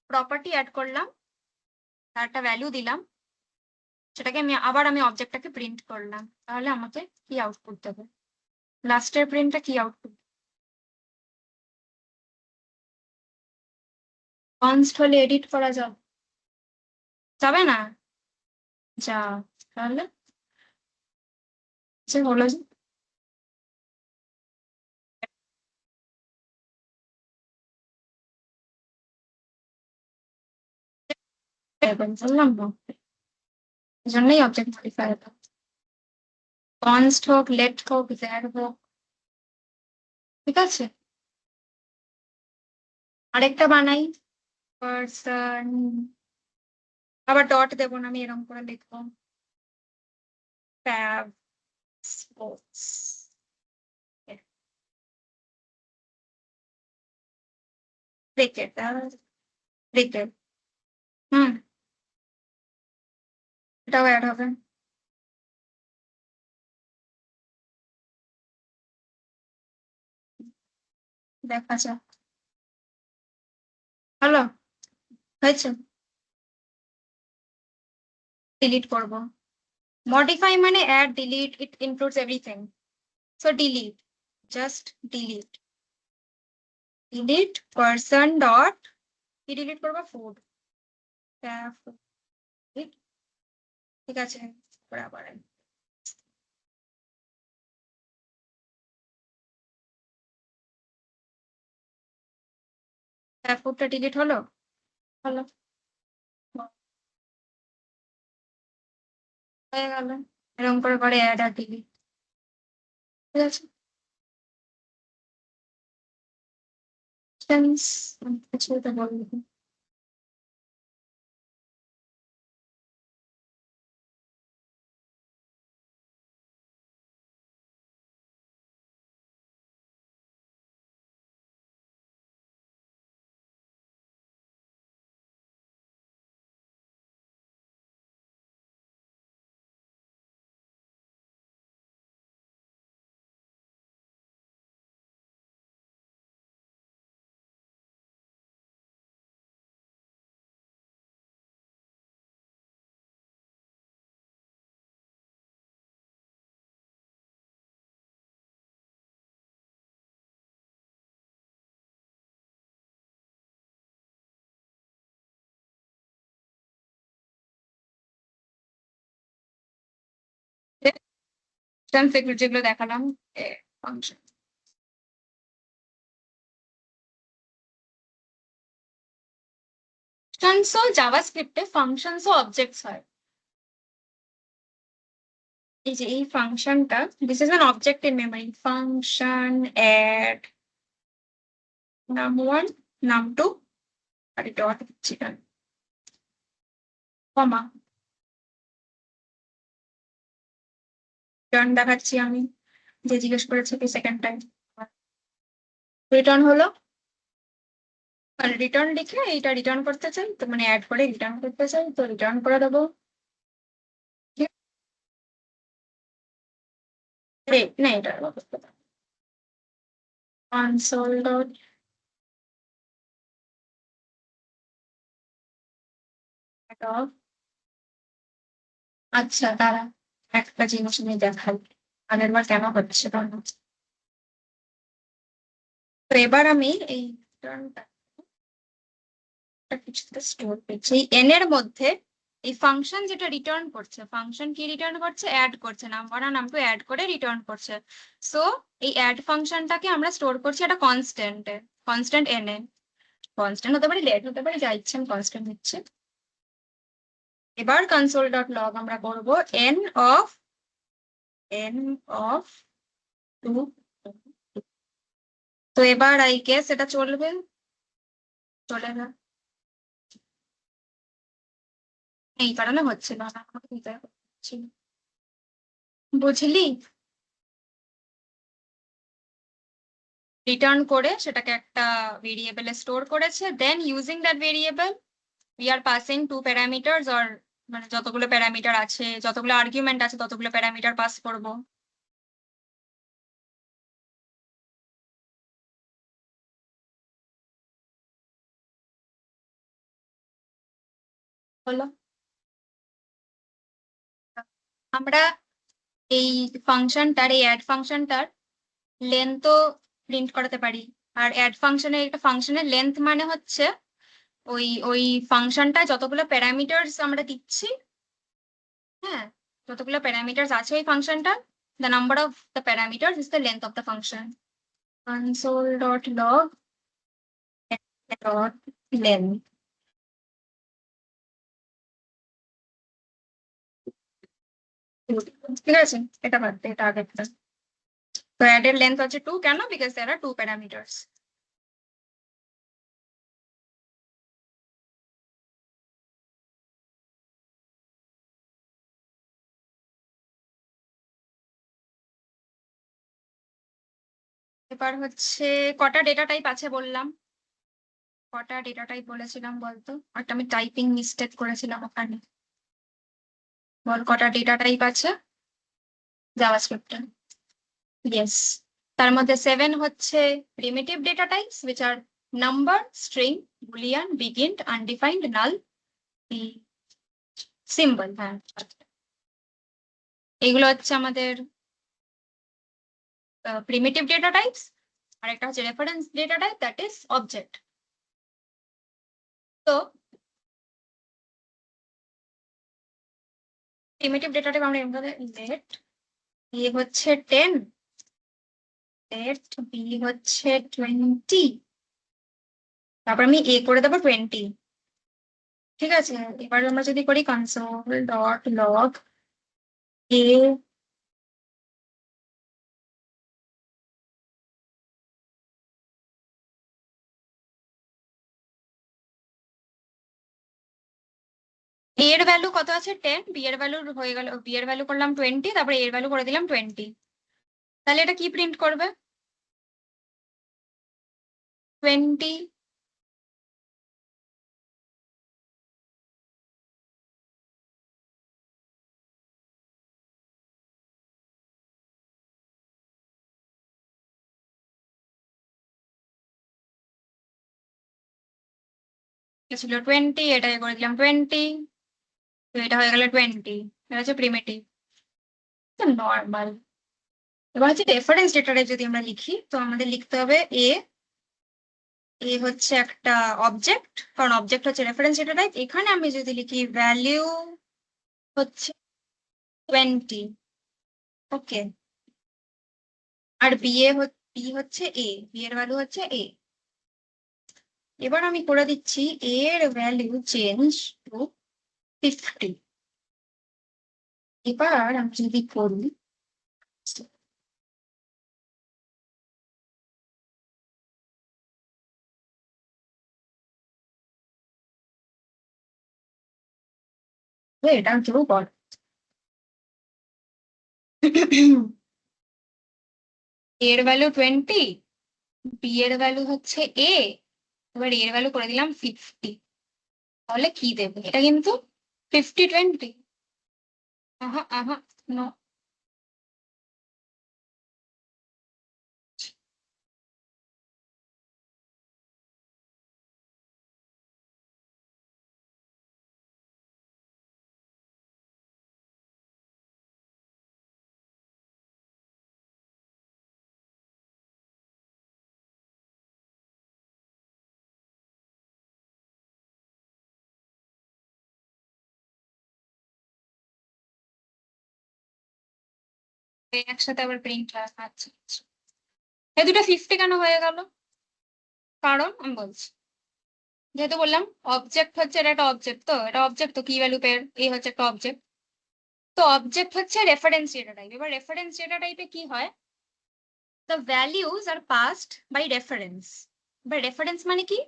প্রপার্টি অ্যাড করলাম, তার একটা ভ্যালু দিলাম, সেটাকে আমি অবজেক্টটাকে প্রিন্ট করলাম, তাহলে আমাকে কি আউটপুট দেবে, লাস্টের প্রিন্টটা কি আউটপুট? কনস্ট হলে এডিট করা যাবে না, যা তাহলে সে হলো যে বললাম না, এই জন্যই অবজেক্ট মডিফায়ার কনস্ট হোক, লেট হোক, জ্যার হোক, ঠিক আছে। আরেকটা বানাই, পার্সন, আবার ডট দেবো না, আমি এরকম করে লিখবো ফ্যাব স্পোর্টস, ক্রিকেট, ক্রিকেট, এটাও অ্যাড হবে। দেখা যাক, হলো, হয়েছে। ডিলিট করবো, মডিফাই মানে add, delete, it includes everything, so delete, just delete person dot, কি ডিলিট করবো, ফুড, ঠিক আছে। বরাবর ফুডটা ডিলিট হলো, হলো, হয়ে গেল। এরকম করে করে অ্যাড আর ডিলিট, ঠিক আছে। কিছু তো বলবো, যেগুলো দেখালাম ফাংশন, ফাংশনসও জাভাস্ক্রিপ্টে ফাংশনসও অবজেক্টস হয়। এই যে এই ফাংশনটা, this is an object in memory, function add num1 num2 আর ডট দিচ্ছি, কমা রিটার্ন দেখাচ্ছি আমি, যে জিজ্ঞেস করেছে কি সেকেন্ড টাইম, রিটার্ন হলো। আর রিটার্ন লিখে এইটা রিটার্ন করতে চাই, তো মানে অ্যাড করে রিটার্ন করতে চাই, তো রিটার্ন করে দেবো। না, এটা console dot log। আচ্ছা দাঁড়া, একটা জিনিস আমি দেখাই, আগের বার কেন হচ্ছে না। তো এবার আমি এই কিছুতে স্টোর করছি, এই n এর মধ্যে এই ফাংশন যেটা রিটার্ন করছে, ফাংশন কি রিটার্ন করছে, অ্যাড করছে, নাম1 আর নাম2 অ্যাড করে রিটার্ন করছে। সো এই অ্যাড ফাংশনটাকে আমরা স্টোর করছি একটা কনস্ট্যান্টে, কনস্ট্যান্ট n এ, কনস্ট্যান্ট হতে পারে, লেট হতে পারে, যা ইচ্ছে আমি কনস্ট্যান্ট দিচ্ছি। এবার কনসোল ডট লগ আমরা করব n অফ 2। তো এবার আই গেস এটা চলবে, চলে না, এই কারণে হচ্ছিল না, আমাকে দিতে হচ্ছিল। বুঝলি? রিটার্ন করে সেটাকে একটা ভেরিয়েবলে স্টোর করেছে, then using that variable we are passing two parameters, or মানে যতগুলো প্যারামিটার আছে, যতগুলো আর্গুমেন্ট আছে ততগুলো প্যারামিটার পাস করব। হলো। আমরা এই ফাংশনটার, এই অ্যাড ফাংশনটার লেন্থও প্রিন্ট করাতে পারি। আর অ্যাড ফাংশনের, একটা ফাংশনের লেন্থ মানে হচ্ছে ওই ওই ফাংশনটা যতগুলো প্যারামিটারস আমরা দিচ্ছি, হ্যাঁ, যতগুলো প্যারামিটারস আছে ওই ফাংশনটা, the number of the parameters is the length of the function. console.log dot length. ঠিক আছে, এটা বাদ দে, এটা আগেরটা। তো add এর লেন্থ হচ্ছে 2, কেন? Because there are 2 parameters. এবার হচ্ছে কটা ডেটা টাইপ আছে বললাম, কটা ডেটা টাইপ বলেছিলাম বলতো? একটা আমি টাইপিং মিস্টেক করেছিলাম ওখানে। বল কটা ডেটা টাইপ আছে জাভাস্ক্রিপ্টে? ইয়েস, তার মধ্যে 7 হচ্ছে primitive data types, which are number, string, boolean, bigint, undefined, null, symbol. হ্যাঁ, এগুলো হচ্ছে আমাদের প্রিমিটিভ ডেটা টাইপস। আর একটা হচ্ছে reference data type, that is object. তো প্রিমিটিভ ডেটা টাইপ আমরা এভাবে লেট এ হচ্ছে 10, লেট বি হচ্ছে 20, তারপর আমি এ করে দেবো 20। ঠিক আছে, এবার আমরা যদি করি কনসোল ডট লগ এ, এর ভ্যালু কত আছে 10, বি এর ভ্যালু হয়ে গেল, বি এর ভ্যালু করলাম 20, তারপরে এর ভ্যালু করে দিলাম 20। তাহলে এটা কি প্রিন্ট করবে? 20। ছিল 20, এটাকে করে দিলাম 20, তো এটা হয়ে গেল 20। এটা হচ্ছে প্রিমিটিভ, নর্মাল। এবার হচ্ছে রেফারেন্স ডেটা টাইপ যদি আমরা লিখি, তো আমাদের লিখতে হবে এ, এ হচ্ছে একটা অবজেক্ট, কারণ অবজেক্ট হচ্ছে রেফারেন্স ডেটা টাইপ। এখানে আমি যদি লিখি ভ্যালিউ হচ্ছে 20, ওকে। আর বি হচ্ছে এ, বি এর ভ্যালু হচ্ছে এ। এবার আমি করে দিচ্ছি এর ভ্যালু চেঞ্জ টু 50। এবার আমি যদি করি, এটা কেউ বল এর ভ্যালু 20, বি এর ভ্যালু হচ্ছে এ, এবার এর ভ্যালু করে দিলাম 50। তাহলে কি দেবে? এটা কিন্তু 50-20। আহা আহা, নো। একসাথে আবার প্রিন্ট হয়, আচ্ছা আচ্ছা। এই দুটো 50 কেন হয়ে গেল? কারণ আমি বলছি, যেহেতু বললাম অবজেক্ট হচ্ছে, এটা একটা অবজেক্ট, তো এটা অবজেক্ট, তো কি ভ্যালু পেয়ার এই হচ্ছে একটা অবজেক্ট। তো অবজেক্ট হচ্ছে রেফারেন্স ডেটা টাইপ। এবার রেফারেন্স ডেটা টাইপে কি হয়, the values are passed by reference. বা রেফারেন্স মানে কি,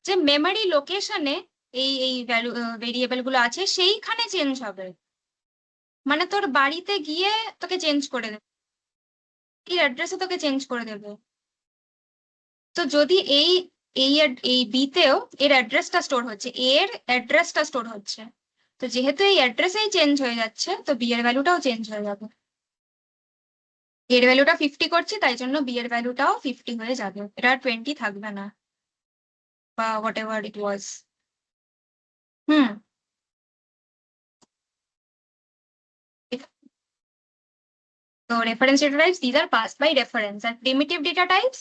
যে মেমরি লোকেশনে এই এই ভ্যালু ভেরিয়েবল গুলো আছে সেইখানে চেঞ্জ হবে। মানে তোর বাড়িতে গিয়ে তোকে চেঞ্জ করে দেবে, এই অ্যাড্রেসে তোকে চেঞ্জ করে দেবে। তো যদি এই এই এই বিতেও এর অ্যাড্রেসটা স্টোর হচ্ছে, এর অ্যাড্রেসটা স্টোর হচ্ছে, তো যেহেতু এই অ্যাড্রেসেই চেঞ্জ হয়ে যাচ্ছে, তো বি এর ভ্যালুটাও চেঞ্জ হয়ে যাবে। এর ভ্যালুটা 50 করছি, তাই জন্য বি এর ভ্যালুটাও 50 হয়ে যাবে, এটা 20 থাকবে না, বা হোয়াট এভার ইট ওয়াজ। হুম। তো reference data types, these are passed by reference, and primitive data types,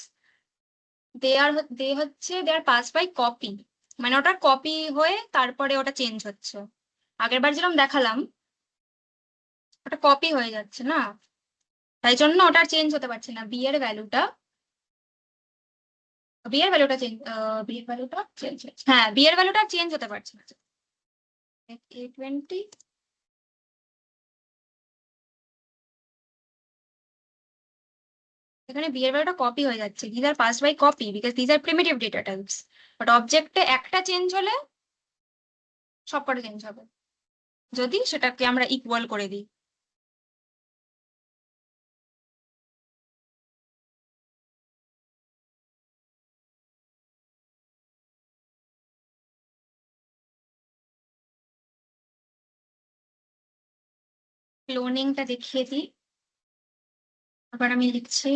they are passed by copy। মানে ওটা কপি হয়ে তারপরে ওটা চেঞ্জ হচ্ছে। আগের বার যেরকম দেখালাম, ওটা কপি হয়ে যাচ্ছে না, তাই জন্য ওটা চেঞ্জ হতে পারছে না। বি এর ভ্যালুটা চেঞ্জ, বি এর ভ্যালুটা চেঞ্জ হচ্ছে, হ্যাঁ বি এর ভ্যালুটা চেঞ্জ হতে পারছে না। A20, এখানে বি এর ভ্যালুটা কপি হয়ে যাচ্ছে, these are passed by copy because these are primitive data types, but অবজেক্টে একটা চেঞ্জ হলে সবকটা চেঞ্জ হবে, যদি সেটাকে আমরা ইকুয়াল করে দিই। ক্লোনিংটা দেখিয়ে দিই, আবার আমি লিখছি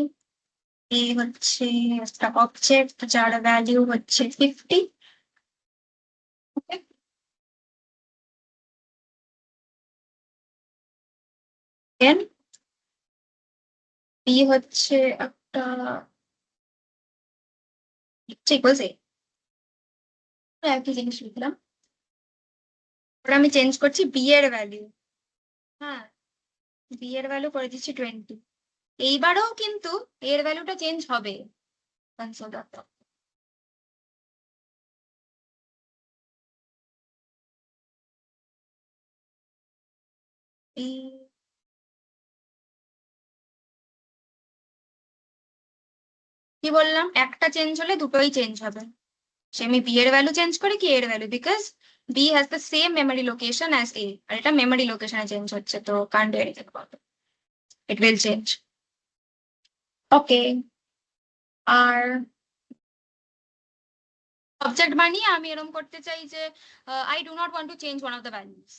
এ হচ্ছে একটা অবজেক্ট যার ভ্যালু হচ্ছে 50। দেন বি হচ্ছে একটা ইকুয়ালস এ, একই জিনিস লিখলাম। ওটা আমি চেঞ্জ করছি বি এর ভ্যালু, হ্যাঁ বি এর ভ্যালু করে দিচ্ছি 20। এইবারও কিন্তু এর ভ্যালুটা চেঞ্জ হবে কনসোল ডট লগ। কি বললাম, একটা চেঞ্জ হলে দুটোই চেঞ্জ হবে, সে আমি বি এর ভ্যালু চেঞ্জ করি কি এর value, because B has the same memory location as A, আর এটা মেমোরি লোকেশনে চেঞ্জ হচ্ছে, তো can't do anything about it, it will change. Okay, আর অবজেক্ট বানিয়ে আমি এরকম করতে চাই যে I do not want to change one of the values,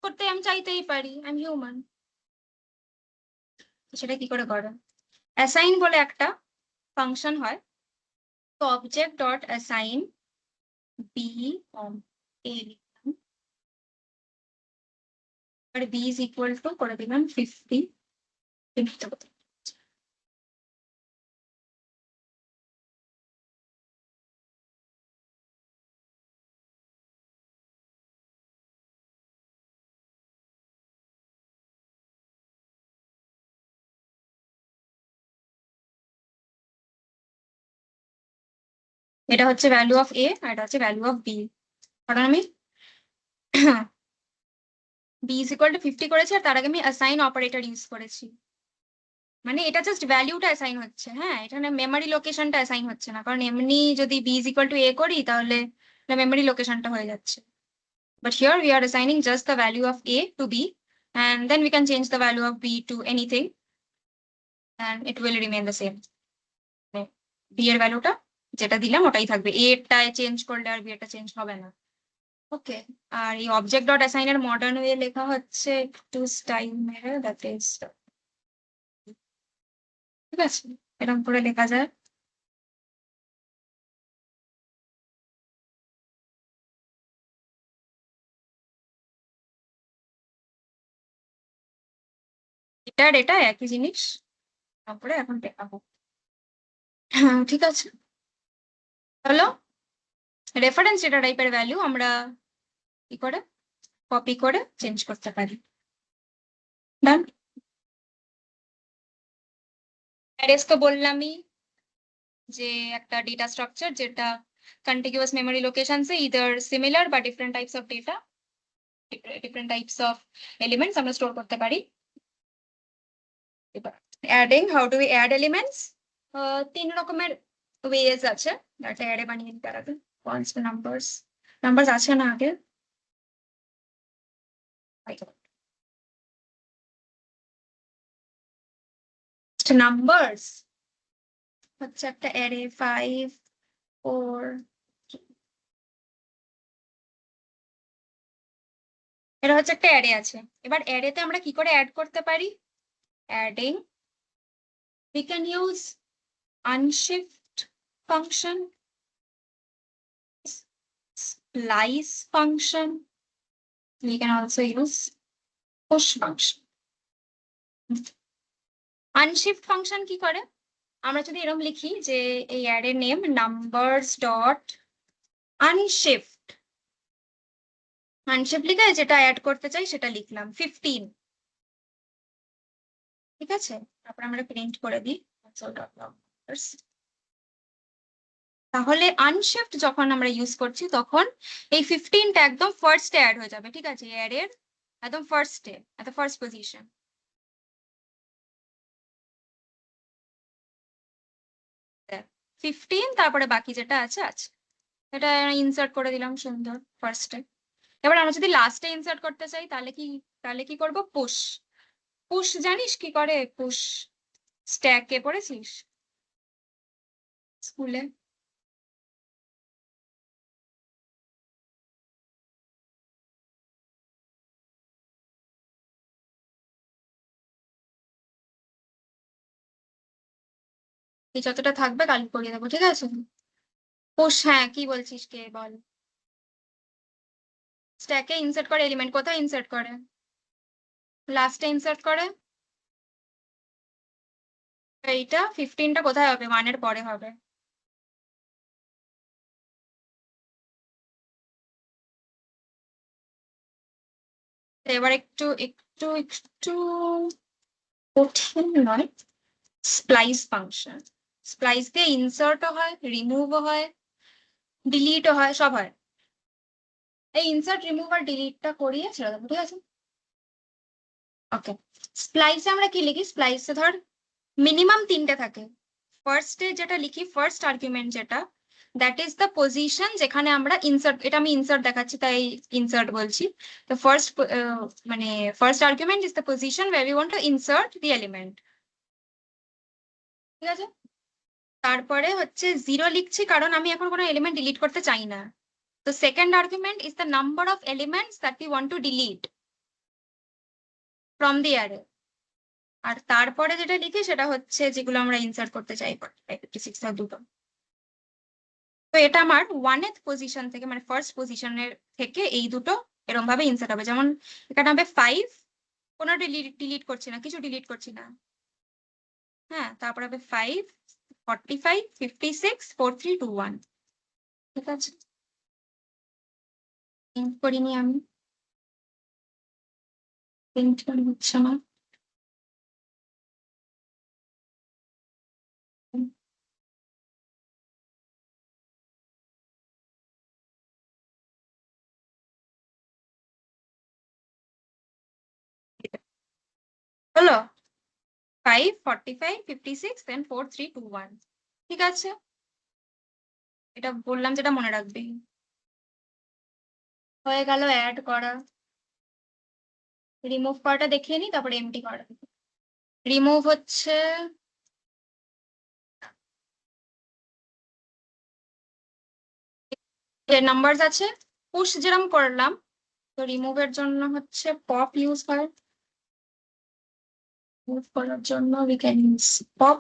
করতে আমি চাইতেই পারি, আই এম হিউম্যান। সেটা কি করে করে, অ্যাসাইন বলে একটা ফাংশন হয়, তো object dot assign B A লিখলাম, আর বি ইজ ইকুয়াল টু করে দিলাম 50। এটা হচ্ছে ভ্যালু অফ এ আর এটা হচ্ছে ভ্যালু অফ বি, কারণ আমি বি ইজ ইকুয়াল টু 50 করেছি আর তার আগে আমি অ্যাসাইন অপারেটর ইউজ করেছি, মানে এটা জাস্ট ভ্যালুটা অ্যাসাইন হচ্ছে, হ্যাঁ এখানে মেমরি লোকেশনটা অ্যাসাইন হচ্ছে না, কারণ এমনি যদি বি ইজ ইকুয়াল টু এ করি তাহলে মেমরি লোকেশনটা হয়ে যাচ্ছে, but here we are assigning just the value of a to b, and then we can change the value of b to anything and it will remain the same, b এর ভ্যালুটা যেটা দিলাম ওটাই থাকবে, a টায় change করলে আর b এটা change হবে না। ওকে, আর এই অবজেক্ট ডট অ্যাসাইন এর মডার্ন ওয়ে লেখা হচ্ছে একটু স্টাইল মেরে, দ্যাট ইজ, ঠিক আছে এরকম করে লেখা যায়। এটা আর এটা একই জিনিস, তারপরে এখন দেখাবো। হ্যাঁ ঠিক আছে, হলো রেফারেন্স ডেটা টাইপের ভ্যালু আমরা কি করে কপি করে চেঞ্জ করতে পারি। ডান, অ্যারেস তো বললামই যে একটা ডেটা স্ট্রাকচার যেটা contiguous memory locations এ either similar বা different types of data, different types of elements আমরা স্টোর করতে পারি। এবার adding, how do we add elements? তিন রকমের ways আছে একটা অ্যারে বানিয়ে নিতে পারবে। Once the numbers আছে না আগে? numbers হচ্ছে একটা অ্যারে 5 4 এটা হচ্ছে একটা অ্যারে আছে। এবার অ্যারেতে আমরা কি করে অ্যাড করতে পারি? Adding, we can use unshift function, splice function, we can also use push function. unshift function কি করে? আমরা যদি এরকম লিখি যে এই array name numbers dot unshift, unshift লিখে যেটা অ্যাড করতে চাই সেটা লিখলাম 15, ঠিক আছে? তারপর আমরা প্রিন্ট করে দিই console.log. তাহলে আনশিফট যখন আমরা ইউজ করছি তখন এই 15টা একদম ফার্স্টে অ্যাড হয়ে যাবে, ঠিক আছে? অ্যারের একদম ফার্স্টে, এট দ্য ফার্স্ট পজিশন। 15 তারপরে বাকি যেটা আছে আছে, এটা ইনসার্ট করে দিলাম সুন্দর ফার্স্টে। এবার আমরা যদি লাস্টে ইনসার্ট করতে চাই তাহলে কি করব? পুশ। পুশ জানিস কি করে? পুশ স্ট্যাকে পড়েছিস স্কুলে? এই যতটা থাকবে কাল করিয়ে দেবো, ঠিক আছে? পুশ, হ্যাঁ কি বলছিস, কে বল? স্ট্যাকে ইনসার্ট করে এলিমেন্ট, কোথায় ইনসার্ট করে? লাস্টে ইনসার্ট করে। এইটা 15টা কোথায় হবে? 1 এর পরে হবে। এবার একটু একটু একটু কঠিন নয়, স্প্লাইস ফাংশন। স্প্লাইস দিয়ে ইনসার্টও হয়, রিমুভও হয়, ডিলিটও হয়, সব হয়। এই ইনসার্ট, রিমুভ আর ডিলিটটা করিয়ে ছেড়ে দেবো, ঠিক আছে? ওকে, স্প্লাইসে আমরা কি লিখি? স্প্লাইসে ধর মিনিমাম 3টে থাকে। ফার্স্টে যেটা লিখি, ফার্স্ট আর্গুমেন্ট যেটা, দ্যাট ইজ দ্য পজিশন যেখানে আমরা ইনসার্ট, এটা আমি ইনসার্ট দেখাচ্ছি তাই ইনসার্ট বলছি। তো ফার্স্ট মানে first argument is the position where we want to insert the element, ঠিক আছে? তারপরে হচ্ছে 0 লিখছি কারণ আমি এখন কোনো এলিমেন্ট ডিলিট করতে চাই না। তো second argument is the number of elements that we want to delete from the array। আর তারপরে যেটা লিখি সেটা হচ্ছে যেগুলো আমরা ইনসার্ট করতে চাই, 56 আর দুটো। তো এটা আমার 1th পজিশন থেকে, মানে ফার্স্ট পজিশনের থেকে এই দুটো এরকম ভাবে ইনসার্ট হবে। যেমন এখানে হবে 5, কোনো ডিলিট করছি না, কিছু ডিলিট করছি না, হ্যাঁ। তারপর হবে 5 45 56 4 3 2 1, ঠিক আছে? প্রিন্ট করিনি আমি, প্রিন্ট করে হচ্ছে না। হলো 5 45 56 দেন 4 3 2 1, ঠিক আছে? এটা বললাম যেটা মনে রাখবি। হয়ে গেল অ্যাড করা। রিমুভ করাটা দেখিয়ে নি, তারপরে এমটি করা। রিমুভ হচ্ছে যে নাম্বারস আছে, পুশ যেরকম করলাম, তো রিমুভের জন্য হচ্ছে পপ ইউজ হয়। মুভ করার জন্য we can use pop,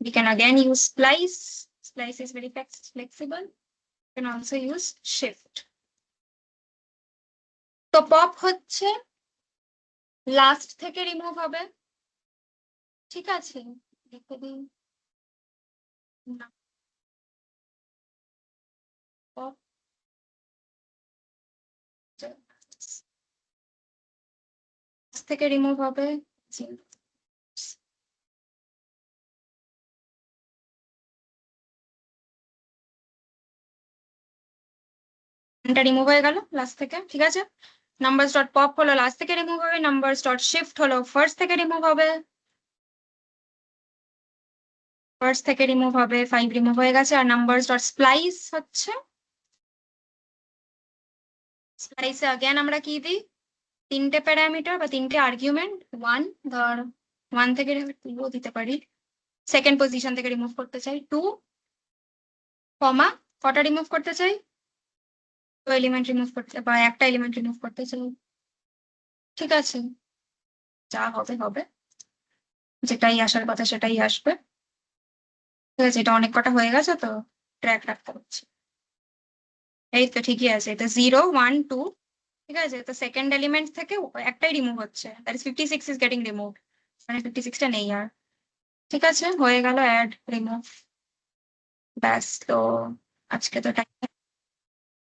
we can again use splice, splice is very flexible, we can also use shift। তো পপ হচ্ছে লাস্ট থেকে রিমুভ হবে, ঠিক আছে? লিখে দিই না, পপ থেকে রিমুভ হবে 0। এটা রিমুভ হয়ে গেল লাস্ট থেকে, ঠিক আছে। নাম্বারস ডট পপ হলো লাস্ট থেকে রিমুভ হবে, নাম্বারস ডট শিফট হলো ফার্স্ট থেকে রিমুভ হবে, ফার্স্ট থেকে রিমুভ হবে, 5 রিমুভ হয়ে গেছে। আর নাম্বারস ডট স্প্লাইস হচ্ছে, স্প্লাইসে अगेन আমরা কি দিই, তিনটে প্যারামিটার বা তিনটে আর্গুমেন্ট, 1 ধর 1 থেকে টুও দিতে পারি, সেকেন্ড পজিশন থেকে রিমুভ করতে চাই 2, কমা কটা রিমুভ করতে চাই, 2 এলিমেন্ট রিমুভ করতে বা একটা এলিমেন্ট রিমুভ করতে চাই, ঠিক আছে। যা হবে হবে, যেটাই আসার কথা সেটাই আসবে, ঠিক আছে। এটা অনেক কটা হয়ে গেছে তো ট্র্যাক রাখতে হচ্ছে। এই তো ঠিকই আছে, এটা 0 1 2, ঠিক আছে। তো সেকেন্ড এলিমেন্ট থেকে একটাই রিমুভ হচ্ছে, that is 56 is getting remove, মানে 56টা নেই আর, ঠিক আছে। হয়ে গেল অ্যাড রিমুভ, ব্যাস। তো আজকে তো